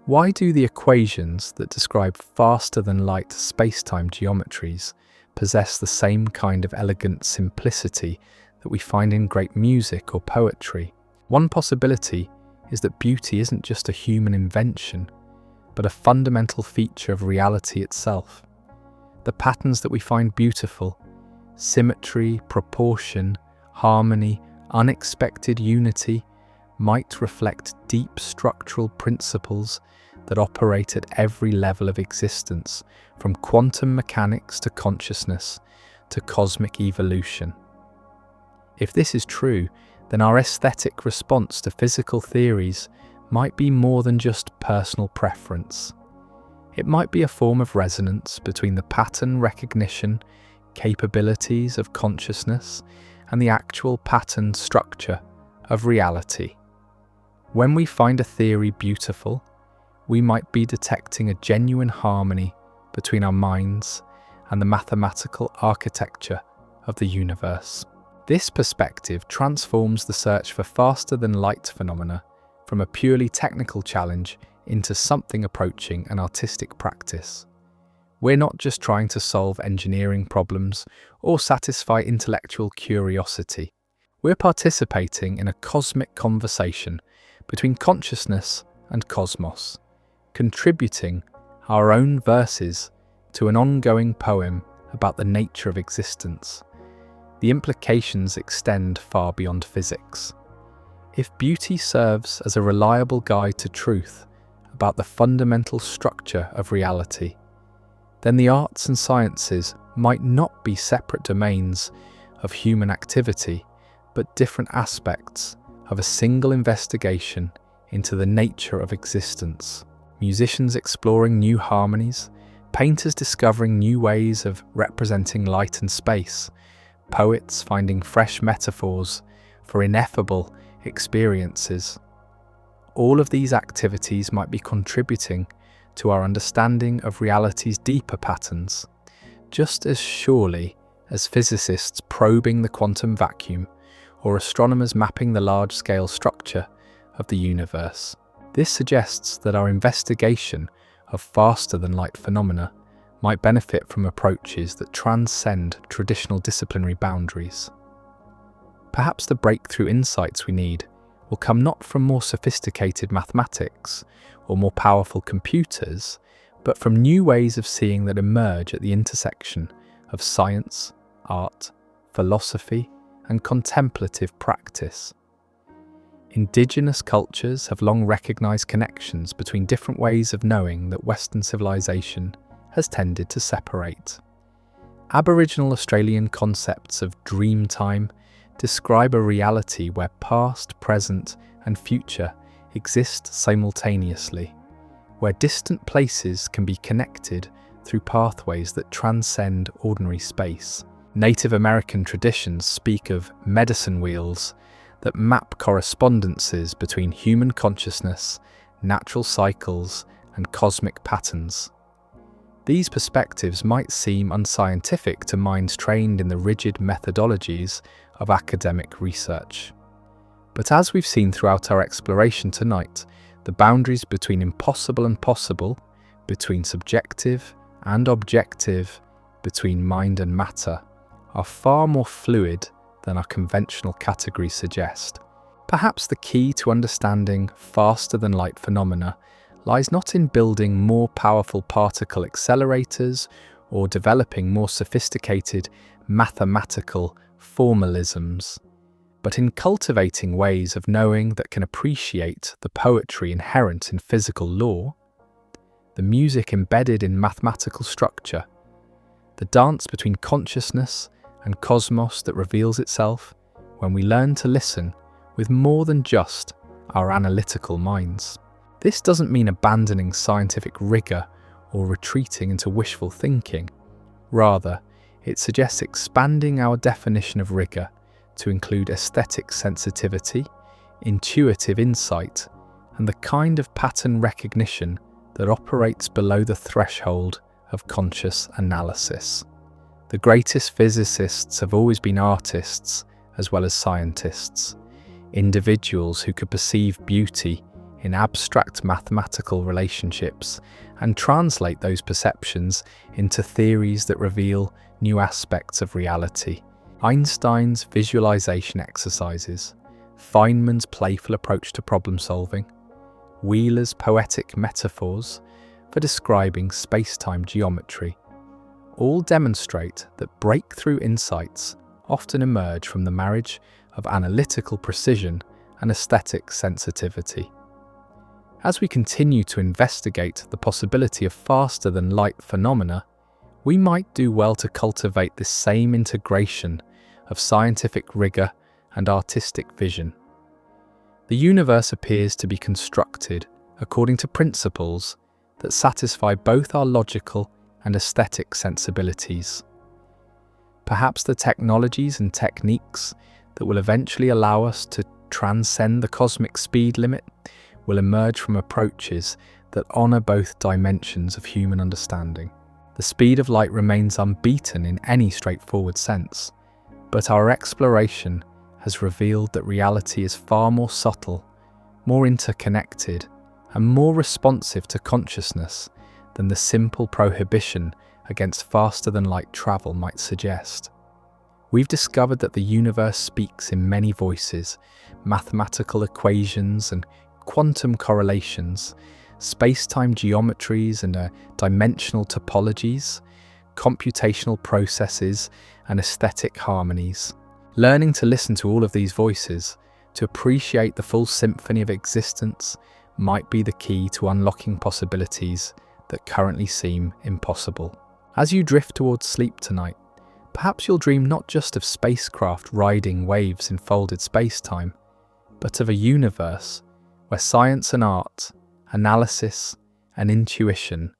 Why do the equations that describe faster-than-light spacetime geometries possess the same kind of elegant simplicity that we find in great music or poetry? One possibility is that beauty isn't just a human invention, but a fundamental feature of reality itself. The patterns that we find beautiful, symmetry, proportion, harmony, unexpected unity, might reflect deep structural principles that operate at every level of existence, from quantum mechanics to consciousness to cosmic evolution. If this is true, then our aesthetic response to physical theories might be more than just personal preference. It might be a form of resonance between the pattern recognition capabilities of consciousness and the actual pattern structure of reality. When we find a theory beautiful, we might be detecting a genuine harmony between our minds and the mathematical architecture of the universe. This perspective transforms the search for faster-than-light phenomena from a purely technical challenge into something approaching an artistic practice. We're not just trying to solve engineering problems or satisfy intellectual curiosity. We're participating in a cosmic conversation between consciousness and cosmos, contributing our own verses to an ongoing poem about the nature of existence. The implications extend far beyond physics. If beauty serves as a reliable guide to truth about the fundamental structure of reality, then the arts and sciences might not be separate domains of human activity, but different aspects of a single investigation into the nature of existence. Musicians exploring new harmonies, painters discovering new ways of representing light and space, poets finding fresh metaphors for ineffable experiences. All of these activities might be contributing to our understanding of reality's deeper patterns, just as surely as physicists probing the quantum vacuum or astronomers mapping the large-scale structure of the universe. This suggests that our investigation of faster-than-light phenomena might benefit from approaches that transcend traditional disciplinary boundaries. Perhaps the breakthrough insights we need will come not from more sophisticated mathematics or more powerful computers, but from new ways of seeing that emerge at the intersection of science, art, philosophy, and contemplative practice. Indigenous cultures have long recognized connections between different ways of knowing that Western civilization has tended to separate. Aboriginal Australian concepts of dream time describe a reality where past, present, and future exist simultaneously, where distant places can be connected through pathways that transcend ordinary space. Native American traditions speak of medicine wheels that map correspondences between human consciousness, natural cycles, and cosmic patterns. These perspectives might seem unscientific to minds trained in the rigid methodologies of academic research. But as we've seen throughout our exploration tonight, the boundaries between impossible and possible, between subjective and objective, between mind and matter, are far more fluid than our conventional categories suggest. Perhaps the key to understanding faster-than-light phenomena lies not in building more powerful particle accelerators or developing more sophisticated mathematical formalisms, but in cultivating ways of knowing that can appreciate the poetry inherent in physical law, the music embedded in mathematical structure, the dance between consciousness and cosmos that reveals itself when we learn to listen with more than just our analytical minds. This doesn't mean abandoning scientific rigor or retreating into wishful thinking. Rather, It suggests expanding our definition of rigor to include aesthetic sensitivity, intuitive insight, and the kind of pattern recognition that operates below the threshold of conscious analysis. The greatest physicists have always been artists as well as scientists, individuals who could perceive beauty in abstract mathematical relationships and translate those perceptions into theories that reveal new aspects of reality. Einstein's visualization exercises, Feynman's playful approach to problem solving, Wheeler's poetic metaphors for describing spacetime geometry, all demonstrate that breakthrough insights often emerge from the marriage of analytical precision and aesthetic sensitivity. As we continue to investigate the possibility of faster-than-light phenomena, we might do well to cultivate this same integration of scientific rigor and artistic vision. The universe appears to be constructed according to principles that satisfy both our logical and aesthetic sensibilities. Perhaps the technologies and techniques that will eventually allow us to transcend the cosmic speed limit will emerge from approaches that honor both dimensions of human understanding. The speed of light remains unbeaten in any straightforward sense, but our exploration has revealed that reality is far more subtle, more interconnected, and more responsive to consciousness than the simple prohibition against faster-than-light travel might suggest. We've discovered that the universe speaks in many voices: mathematical equations and quantum correlations, space-time geometries and dimensional topologies, computational processes and aesthetic harmonies. Learning to listen to all of these voices, to appreciate the full symphony of existence, might be the key to unlocking possibilities that currently seem impossible. As you drift towards sleep tonight, perhaps you'll dream not just of spacecraft riding waves in folded space-time, but of a universe where science and art, analysis and intuition,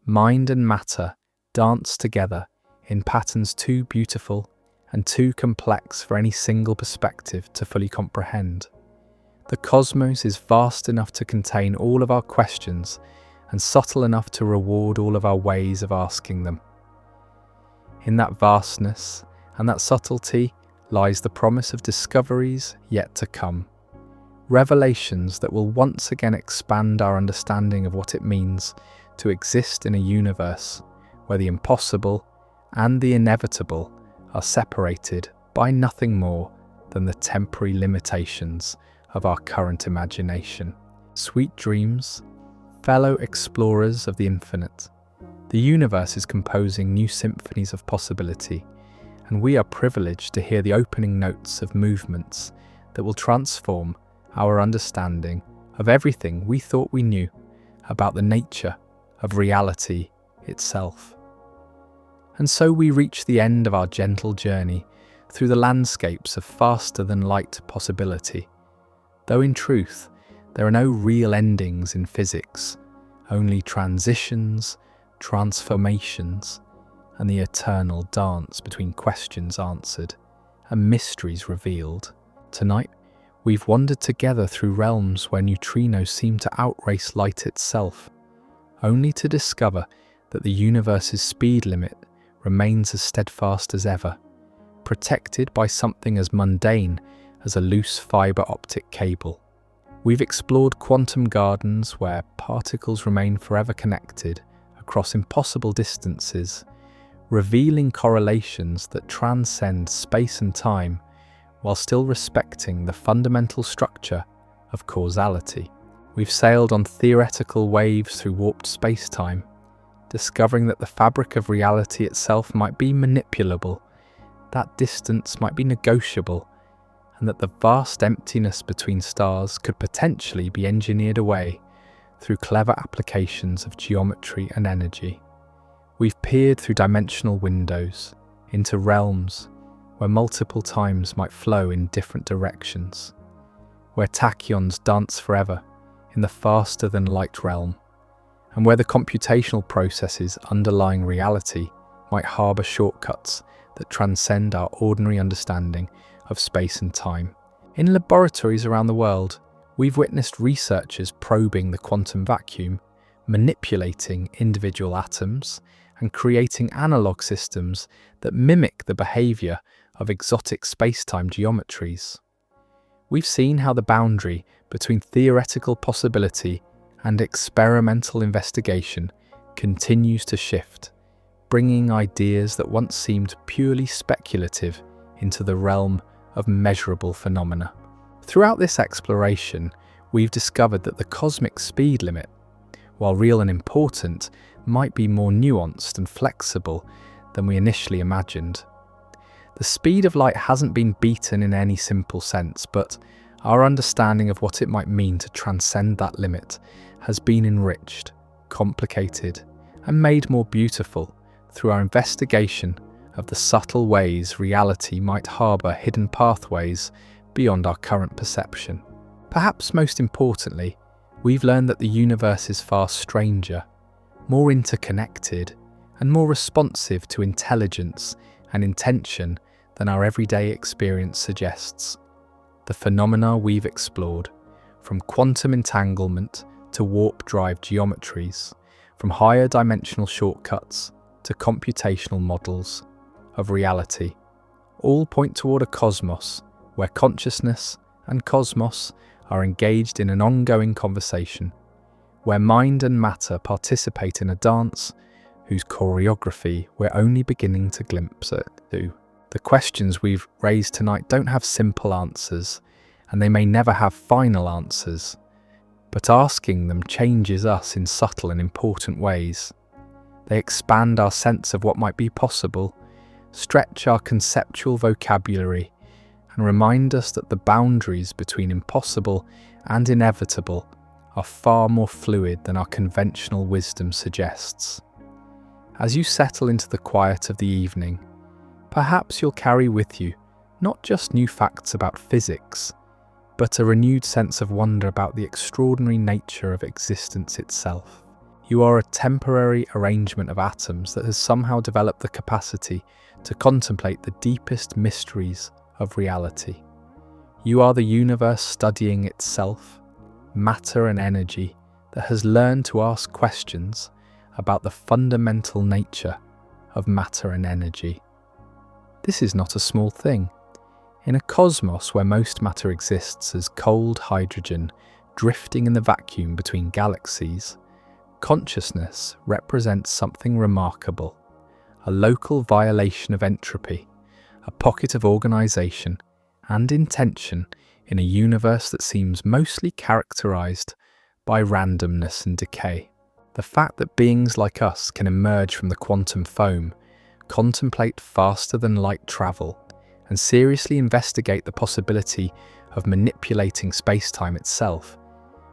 mind and matter dance together in patterns too beautiful and too complex for any single perspective to fully comprehend. The cosmos is vast enough to contain all of our questions and subtle enough to reward all of our ways of asking them. In that vastness and that subtlety lies the promise of discoveries yet to come, revelations that will once again expand our understanding of what it means to exist in a universe where the impossible and the inevitable are separated by nothing more than the temporary limitations of our current imagination. Sweet dreams, fellow explorers of the infinite. The universe is composing new symphonies of possibility, and we are privileged to hear the opening notes of movements that will transform our understanding of everything we thought we knew about the nature of reality itself. And so we reach the end of our gentle journey through the landscapes of faster-than-light possibility, though in truth there are no real endings in physics, only transitions, transformations, and the eternal dance between questions answered and mysteries revealed. Tonight, we've wandered together through realms where neutrinos seem to outrace light itself, only to discover that the universe's speed limit remains as steadfast as ever, protected by something as mundane as a loose fibre optic cable. We've explored quantum gardens where particles remain forever connected across impossible distances, revealing correlations that transcend space and time while still respecting the fundamental structure of causality. We've sailed on theoretical waves through warped space-time, discovering that the fabric of reality itself might be manipulable, that distance might be negotiable, and that the vast emptiness between stars could potentially be engineered away through clever applications of geometry and energy. We've peered through dimensional windows into realms where multiple times might flow in different directions, where tachyons dance forever in the faster-than-light realm, and where the computational processes underlying reality might harbour shortcuts that transcend our ordinary understanding of space and time. In laboratories around the world, we've witnessed researchers probing the quantum vacuum, manipulating individual atoms, and creating analog systems that mimic the behavior of exotic space-time geometries. We've seen how the boundary between theoretical possibility and experimental investigation continues to shift, bringing ideas that once seemed purely speculative into the realm of measurable phenomena. Throughout this exploration, we've discovered that the cosmic speed limit, while real and important, might be more nuanced and flexible than we initially imagined. The speed of light hasn't been beaten in any simple sense, but our understanding of what it might mean to transcend that limit has been enriched, complicated, and made more beautiful through our investigation of the subtle ways reality might harbour hidden pathways beyond our current perception. Perhaps most importantly, we've learned that the universe is far stranger, more interconnected, and more responsive to intelligence and intention than our everyday experience suggests. The phenomena we've explored, from quantum entanglement to warp-drive geometries, from higher dimensional shortcuts to computational models of reality, all point toward a cosmos where consciousness and cosmos are engaged in an ongoing conversation, where mind and matter participate in a dance whose choreography we're only beginning to glimpse into. The questions we've raised tonight don't have simple answers, and they may never have final answers, but asking them changes us in subtle and important ways. They expand our sense of what might be possible, stretch our conceptual vocabulary, and remind us that the boundaries between impossible and inevitable are far more fluid than our conventional wisdom suggests. As you settle into the quiet of the evening, perhaps you'll carry with you not just new facts about physics, but a renewed sense of wonder about the extraordinary nature of existence itself. You are a temporary arrangement of atoms that has somehow developed the capacity to contemplate the deepest mysteries of reality. You are the universe studying itself, matter and energy that has learned to ask questions about the fundamental nature of matter and energy. This is not a small thing. In a cosmos where most matter exists as cold hydrogen drifting in the vacuum between galaxies, consciousness represents something remarkable, a local violation of entropy, a pocket of organisation and intention in a universe that seems mostly characterised by randomness and decay. The fact that beings like us can emerge from the quantum foam, contemplate faster than light travel, and seriously investigate the possibility of manipulating space-time itself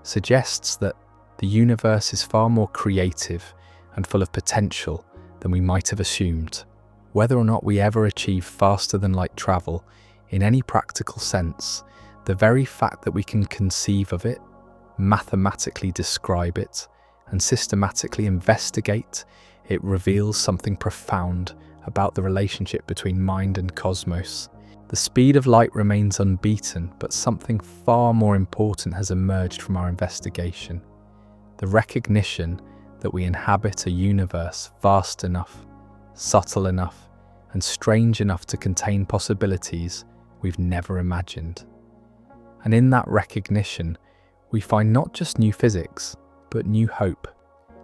suggests that the universe is far more creative and full of potential than we might have assumed. Whether or not we ever achieve faster than light travel in any practical sense, the very fact that we can conceive of it, mathematically describe it, and systematically investigate it reveals something profound about the relationship between mind and cosmos. The speed of light remains unbeaten, but something far more important has emerged from our investigation. The recognition that we inhabit a universe vast enough, subtle enough, and strange enough to contain possibilities we've never imagined. And in that recognition, we find not just new physics, but new hope.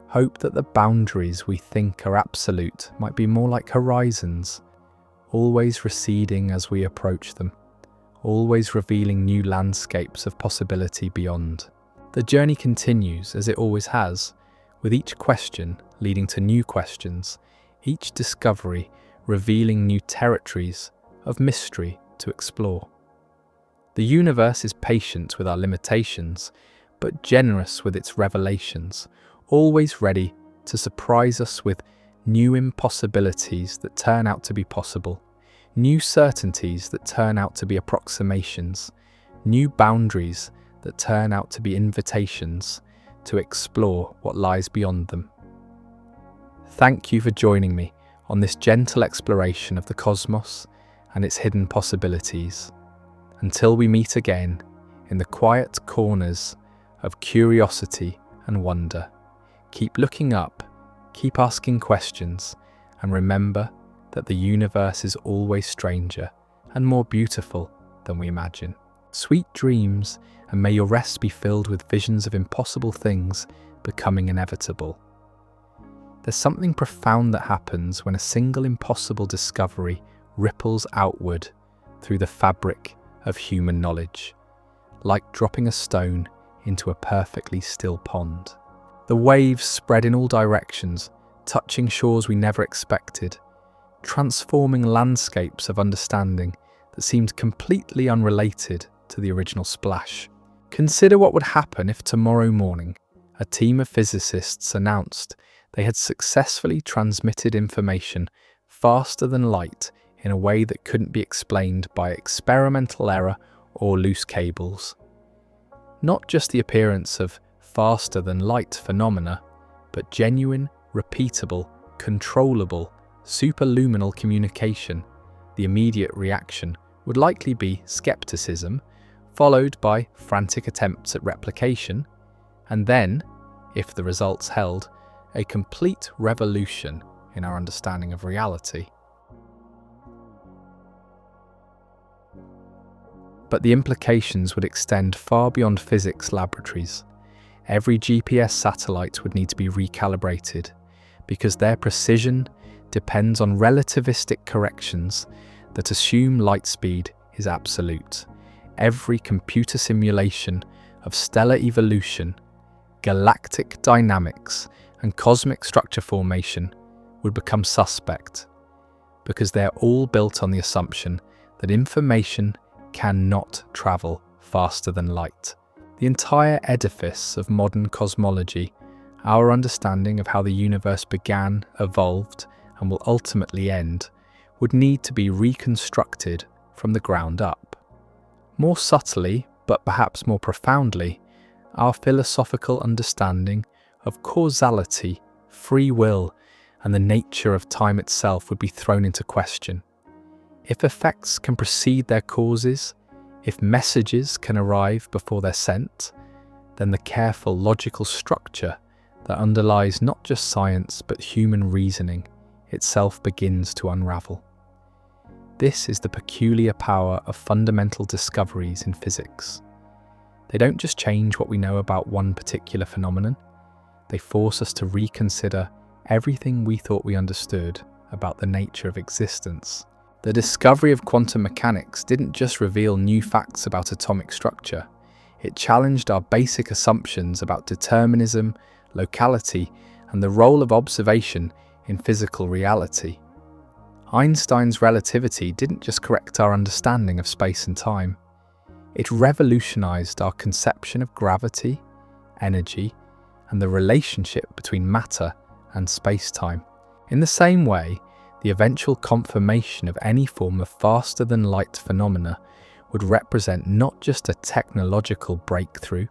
Hope that the boundaries we think are absolute might be more like horizons, always receding as we approach them, always revealing new landscapes of possibility beyond. The journey continues as it always has, with each question leading to new questions, each discovery revealing new territories of mystery to explore. The universe is patient with our limitations, but generous with its revelations, always ready to surprise us with new impossibilities that turn out to be possible, new certainties that turn out to be approximations, new boundaries that turn out to be invitations to explore what lies beyond them. Thank you for joining me on this gentle exploration of the cosmos and its hidden possibilities. Until we meet again in the quiet corners of curiosity and wonder, keep looking up, keep asking questions, and remember that the universe is always stranger and more beautiful than we imagine. Sweet dreams, and may your rest be filled with visions of impossible things becoming inevitable. There's something profound that happens when a single impossible discovery ripples outward through the fabric of human knowledge, like dropping a stone into a perfectly still pond. The waves spread in all directions, touching shores we never expected, transforming landscapes of understanding that seemed completely unrelated to the original splash. Consider what would happen if tomorrow morning a team of physicists announced they had successfully transmitted information faster than light in a way that couldn't be explained by experimental error or loose cables. Not just the appearance of faster than light phenomena, but genuine, repeatable, controllable, superluminal communication. The immediate reaction would likely be skepticism, followed by frantic attempts at replication, and then, if the results held, a complete revolution in our understanding of reality. But the implications would extend far beyond physics laboratories. Every GPS satellite would need to be recalibrated, because their precision depends on relativistic corrections that assume light speed is absolute. Every computer simulation of stellar evolution, galactic dynamics, and cosmic structure formation would become suspect, because they're all built on the assumption that information cannot travel faster than light. The entire edifice of modern cosmology, our understanding of how the universe began, evolved, and will ultimately end, would need to be reconstructed from the ground up. More subtly, but perhaps more profoundly, our philosophical understanding of causality, free will, and the nature of time itself would be thrown into question. If effects can precede their causes, if messages can arrive before they're sent, then the careful logical structure that underlies not just science but human reasoning itself begins to unravel. This is the peculiar power of fundamental discoveries in physics. They don't just change what we know about one particular phenomenon, they force us to reconsider everything we thought we understood about the nature of existence. The discovery of quantum mechanics didn't just reveal new facts about atomic structure, it challenged our basic assumptions about determinism, locality, and the role of observation in physical reality. Einstein's relativity didn't just correct our understanding of space and time, it revolutionized our conception of gravity, energy, and the relationship between matter and space-time. In the same way, the eventual confirmation of any form of faster-than-light phenomena would represent not just a technological breakthrough,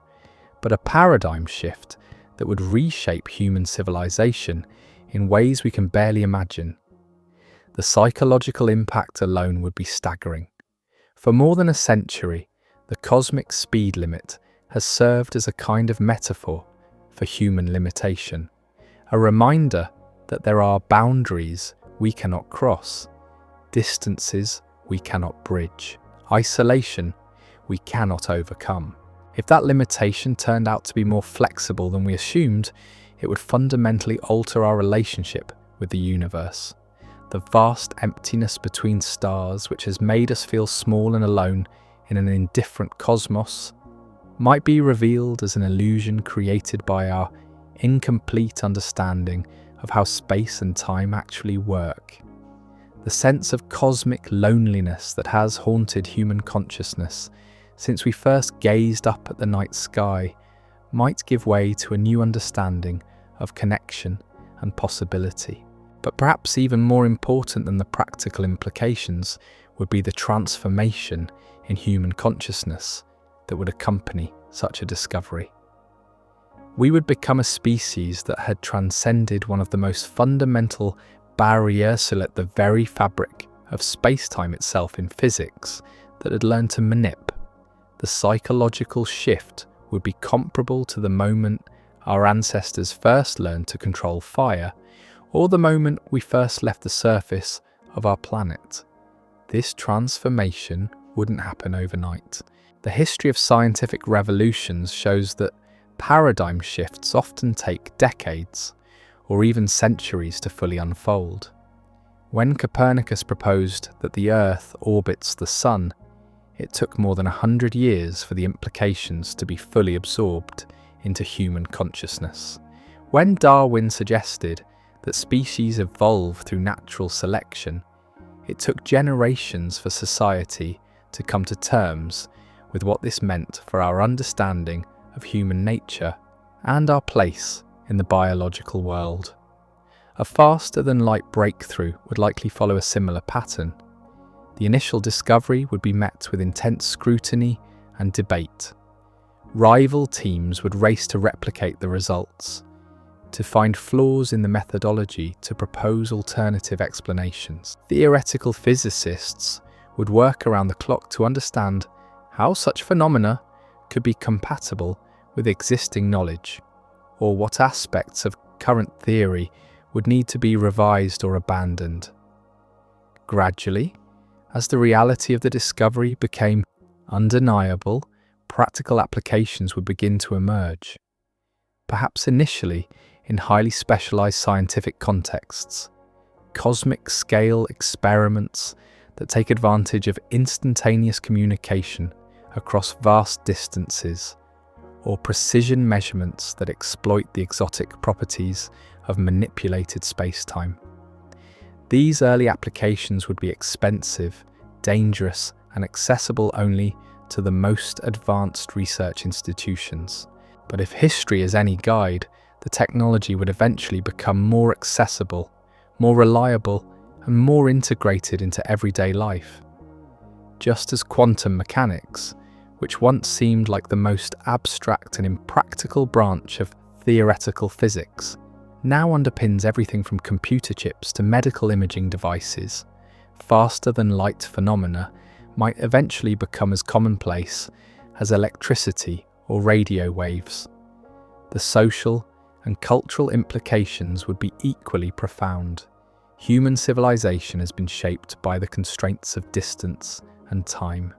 but a paradigm shift that would reshape human civilization in ways we can barely imagine. The psychological impact alone would be staggering. For more than a century, the cosmic speed limit has served as a kind of metaphor for human limitation, a reminder that there are boundaries we cannot cross, distances we cannot bridge, isolation we cannot overcome. If that limitation turned out to be more flexible than we assumed, it would fundamentally alter our relationship with the universe. The vast emptiness between stars, which has made us feel small and alone in an indifferent cosmos, might be revealed as an illusion created by our incomplete understanding of how space and time actually work. The sense of cosmic loneliness that has haunted human consciousness since we first gazed up at the night sky might give way to a new understanding of connection and possibility. But perhaps even more important than the practical implications would be the transformation in human consciousness that would accompany such a discovery. We would become a species that had transcended one of the most fundamental barrier still at the very fabric of space-time itself in physics that had learned to manip. The psychological shift would be comparable to the moment our ancestors first learned to control fire, or the moment we first left the surface of our planet. This transformation wouldn't happen overnight. The history of scientific revolutions shows that paradigm shifts often take decades, or even centuries to fully unfold. When Copernicus proposed that the Earth orbits the Sun, it took more than 100 years for the implications to be fully absorbed into human consciousness. When Darwin suggested that species evolve through natural selection, it took generations for society to come to terms with what this meant for our understanding of human nature and our place in the biological world. A faster-than-light breakthrough would likely follow a similar pattern. The initial discovery would be met with intense scrutiny and debate. Rival teams would race to replicate the results, to find flaws in the methodology, to propose alternative explanations. Theoretical physicists would work around the clock to understand how such phenomena could be compatible with existing knowledge, or what aspects of current theory would need to be revised or abandoned. Gradually, as the reality of the discovery became undeniable, practical applications would begin to emerge, perhaps initially in highly specialized scientific contexts, cosmic-scale experiments that take advantage of instantaneous communication across vast distances, or precision measurements that exploit the exotic properties of manipulated spacetime. These early applications would be expensive, dangerous, and accessible only to the most advanced research institutions. But if history is any guide, the technology would eventually become more accessible, more reliable, and more integrated into everyday life. Just as quantum mechanics, which once seemed like the most abstract and impractical branch of theoretical physics, now underpins everything from computer chips to medical imaging devices, faster-than-light phenomena might eventually become as commonplace as electricity or radio waves. The social and cultural implications would be equally profound. Human civilization has been shaped by the constraints of distance and time.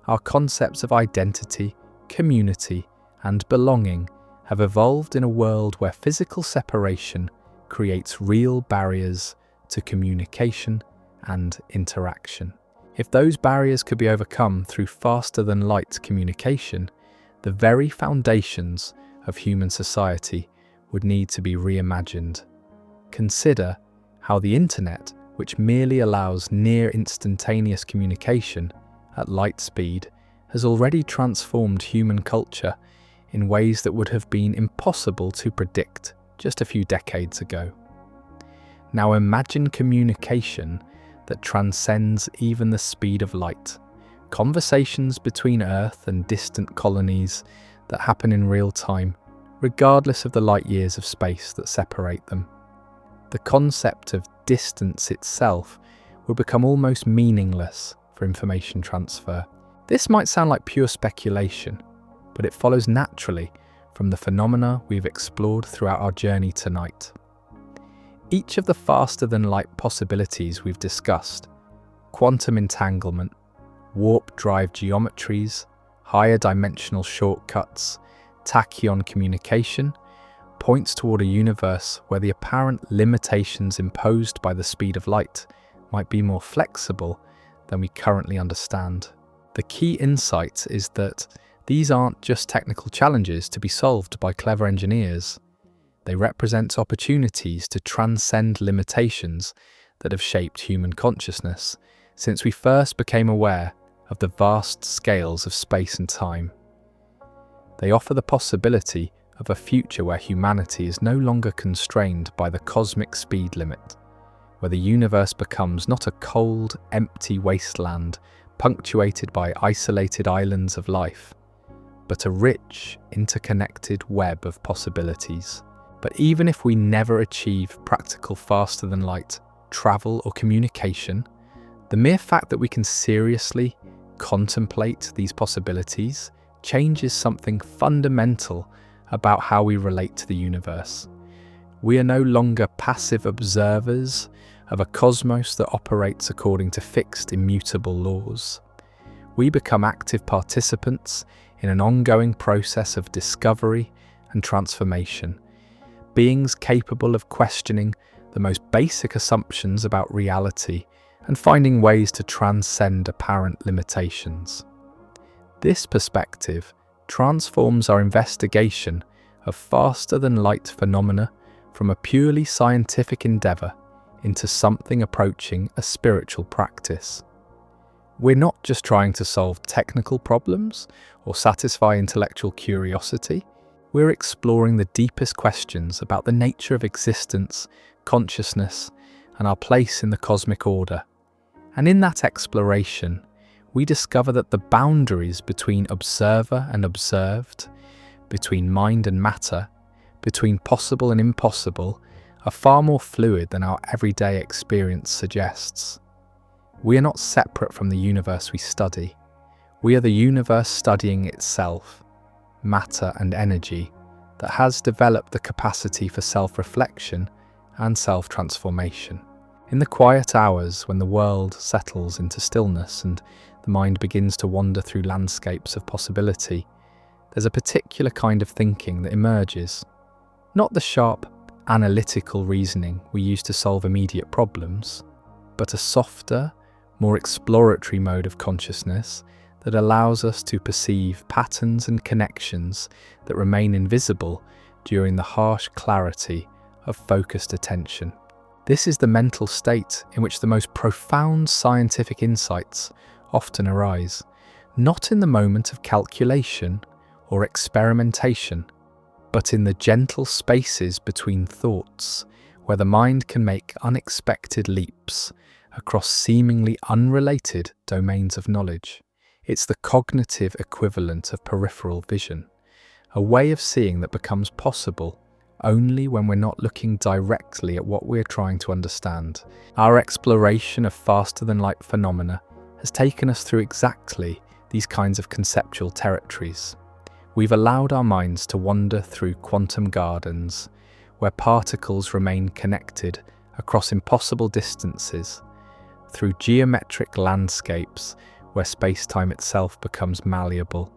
Our concepts of identity, community, and belonging have evolved in a world where physical separation creates real barriers to communication and interaction. If those barriers could be overcome through faster-than-light communication, the very foundations of human society would need to be reimagined. Consider how the internet, which merely allows near instantaneous communication at light speed, has already transformed human culture in ways that would have been impossible to predict just a few decades ago. Now imagine communication that transcends even the speed of light. Conversations between Earth and distant colonies that happen in real time, regardless of the light years of space that separate them. The concept of distance itself will become almost meaningless for information transfer. This might sound like pure speculation, but it follows naturally from the phenomena we've explored throughout our journey tonight. Each of the faster-than-light possibilities we've discussed, quantum entanglement, warp-drive geometries, higher dimensional shortcuts, tachyon communication, points toward a universe where the apparent limitations imposed by the speed of light might be more flexible than we currently understand. The key insight is that these aren't just technical challenges to be solved by clever engineers. They represent opportunities to transcend limitations that have shaped human consciousness since we first became aware of the vast scales of space and time. They offer the possibility of a future where humanity is no longer constrained by the cosmic speed limit, where the universe becomes not a cold, empty wasteland punctuated by isolated islands of life, but a rich, interconnected web of possibilities. But even if we never achieve practical faster-than-light travel, or communication, the mere fact that we can seriously contemplate these possibilities changes something fundamental about how we relate to the universe. We are no longer passive observers of a cosmos that operates according to fixed, immutable laws. We become active participants in an ongoing process of discovery and transformation, beings capable of questioning the most basic assumptions about reality and finding ways to transcend apparent limitations. This perspective transforms our investigation of faster-than-light phenomena from a purely scientific endeavor into something approaching a spiritual practice. We're not just trying to solve technical problems or satisfy intellectual curiosity. We're exploring the deepest questions about the nature of existence, consciousness, and our place in the cosmic order. And in that exploration, we discover that the boundaries between observer and observed, between mind and matter, between possible and impossible, are far more fluid than our everyday experience suggests. We are not separate from the universe we study. We are the universe studying itself, matter and energy, that has developed the capacity for self-reflection and self-transformation. In the quiet hours when the world settles into stillness and the mind begins to wander through landscapes of possibility, there's a particular kind of thinking that emerges. Not the sharp, analytical reasoning we use to solve immediate problems, but a softer, more exploratory mode of consciousness that allows us to perceive patterns and connections that remain invisible during the harsh clarity of focused attention. This is the mental state in which the most profound scientific insights often arise, not in the moment of calculation or experimentation, but in the gentle spaces between thoughts, where the mind can make unexpected leaps across seemingly unrelated domains of knowledge. It's the cognitive equivalent of peripheral vision, a way of seeing that becomes possible only when we're not looking directly at what we're trying to understand. Our exploration of faster-than-light phenomena has taken us through exactly these kinds of conceptual territories. We've allowed our minds to wander through quantum gardens, where particles remain connected across impossible distances, through geometric landscapes where space-time itself becomes malleable,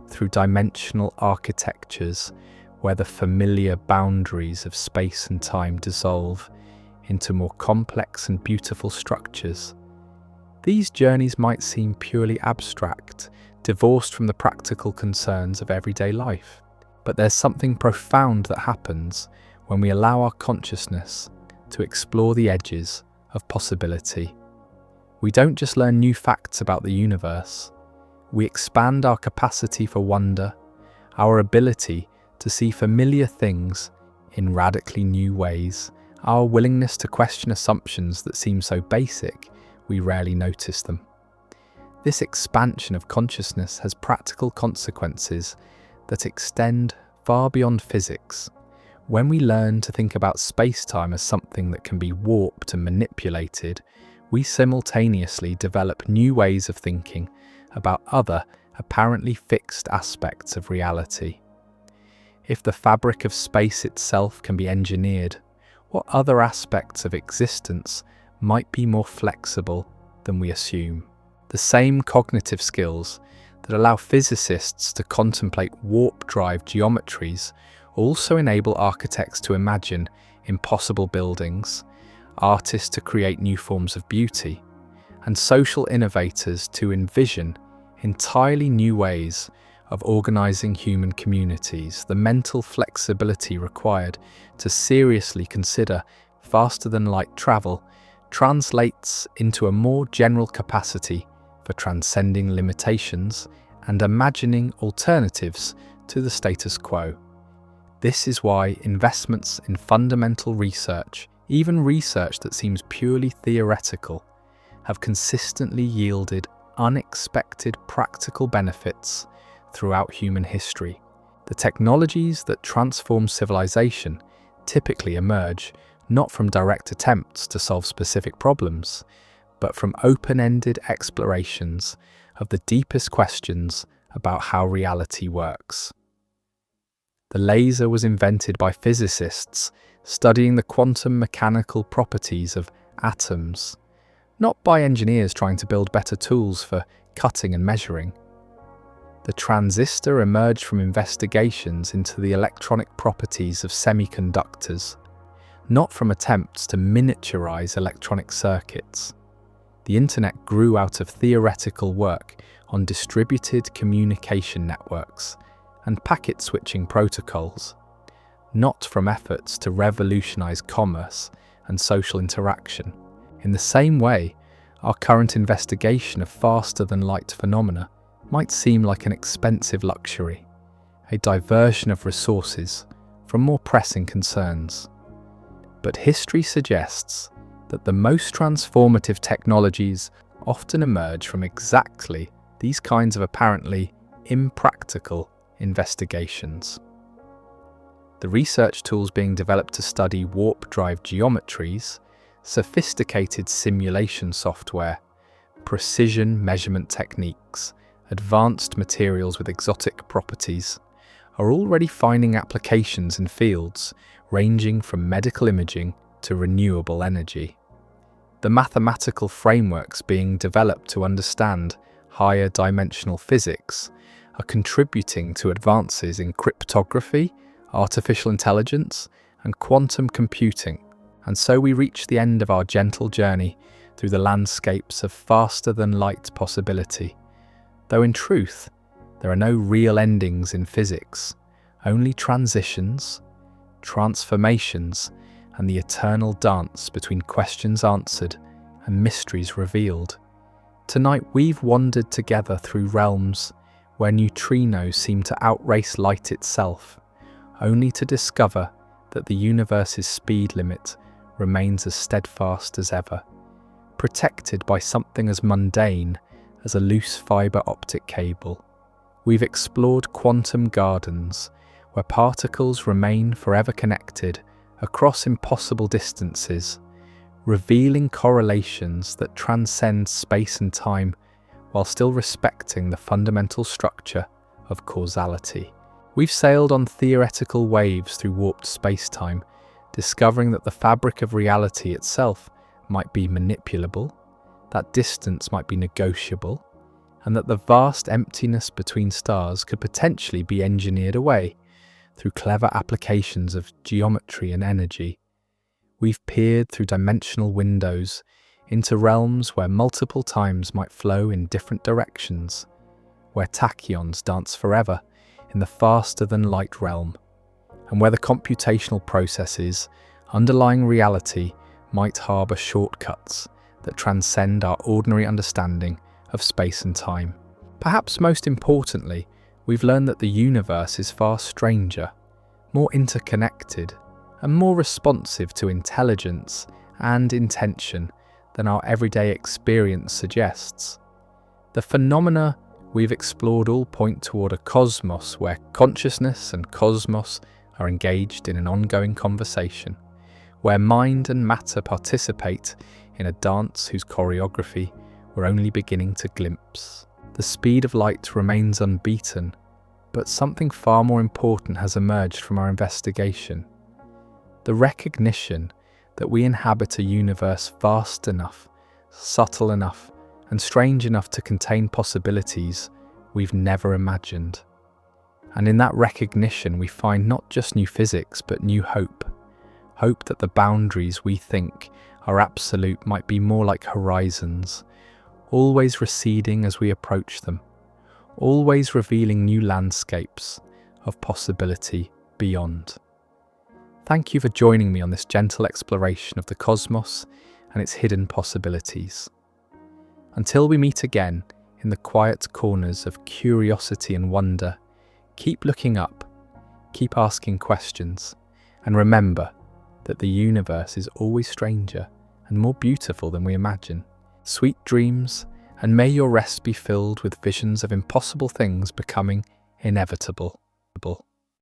through dimensional architectures where the familiar boundaries of space and time dissolve into more complex and beautiful structures. These journeys might seem purely abstract, divorced from the practical concerns of everyday life, but there's something profound that happens when we allow our consciousness to explore the edges of possibility. We don't just learn new facts about the universe, we expand our capacity for wonder, our ability to see familiar things in radically new ways, our willingness to question assumptions that seem so basic we rarely notice them. This expansion of consciousness has practical consequences that extend far beyond physics. When we learn to think about space-time as something that can be warped and manipulated, we simultaneously develop new ways of thinking about other, apparently fixed aspects of reality. If the fabric of space itself can be engineered, what other aspects of existence might be more flexible than we assume? The same cognitive skills that allow physicists to contemplate warp-drive geometries also enable architects to imagine impossible buildings, artists to create new forms of beauty, and social innovators to envision entirely new ways of organizing human communities. The mental flexibility required to seriously consider faster-than-light travel translates into a more general capacity for transcending limitations and imagining alternatives to the status quo. This is why investments in fundamental research, even research that seems purely theoretical, have consistently yielded unexpected practical benefits throughout human history. The technologies that transform civilization typically emerge not from direct attempts to solve specific problems, but from open-ended explorations of the deepest questions about how reality works. The laser was invented by physicists studying the quantum mechanical properties of atoms, not by engineers trying to build better tools for cutting and measuring. The transistor emerged from investigations into the electronic properties of semiconductors, not from attempts to miniaturize electronic circuits. The internet grew out of theoretical work on distributed communication networks and packet switching protocols, not from efforts to revolutionize commerce and social interaction. In the same way, our current investigation of faster-than-light phenomena might seem like an expensive luxury, a diversion of resources from more pressing concerns. But history suggests that the most transformative technologies often emerge from exactly these kinds of apparently impractical investigations. The research tools being developed to study warp drive geometries, sophisticated simulation software, precision measurement techniques, advanced materials with exotic properties, are already finding applications in fields ranging from medical imaging to renewable energy. The mathematical frameworks being developed to understand higher dimensional physics are contributing to advances in cryptography, artificial intelligence, and quantum computing. And so we reach the end of our gentle journey through the landscapes of faster-than-light possibility. Though in truth, there are no real endings in physics, only transitions, transformations, and the eternal dance between questions answered and mysteries revealed. Tonight we've wandered together through realms where neutrinos seem to outrace light itself, only to discover that the universe's speed limit remains as steadfast as ever, protected by something as mundane as a loose fibre optic cable. We've explored quantum gardens, where particles remain forever connected across impossible distances, revealing correlations that transcend space and time while still respecting the fundamental structure of causality. We've sailed on theoretical waves through warped space-time, discovering that the fabric of reality itself might be manipulable, that distance might be negotiable, and that the vast emptiness between stars could potentially be engineered away through clever applications of geometry and energy. We've peered through dimensional windows into realms where multiple times might flow in different directions, where tachyons dance forever in the faster-than-light realm, and where the computational processes underlying reality might harbour shortcuts that transcend our ordinary understanding of space and time. Perhaps most importantly, we've learned that the universe is far stranger, more interconnected, and more responsive to intelligence and intention than our everyday experience suggests. The phenomena we've explored all point toward a cosmos where consciousness and cosmos are engaged in an ongoing conversation, where mind and matter participate in a dance whose choreography we're only beginning to glimpse. The speed of light remains unbeaten, but something far more important has emerged from our investigation. The recognition that we inhabit a universe vast enough, subtle enough, and strange enough to contain possibilities we've never imagined. And in that recognition we find not just new physics but new hope. Hope that the boundaries we think are absolute might be more like horizons, always receding as we approach them, always revealing new landscapes of possibility beyond. Thank you for joining me on this gentle exploration of the cosmos and its hidden possibilities. Until we meet again in the quiet corners of curiosity and wonder, keep looking up, keep asking questions, and remember that the universe is always stranger and more beautiful than we imagine. Sweet dreams, and may your rest be filled with visions of impossible things becoming inevitable.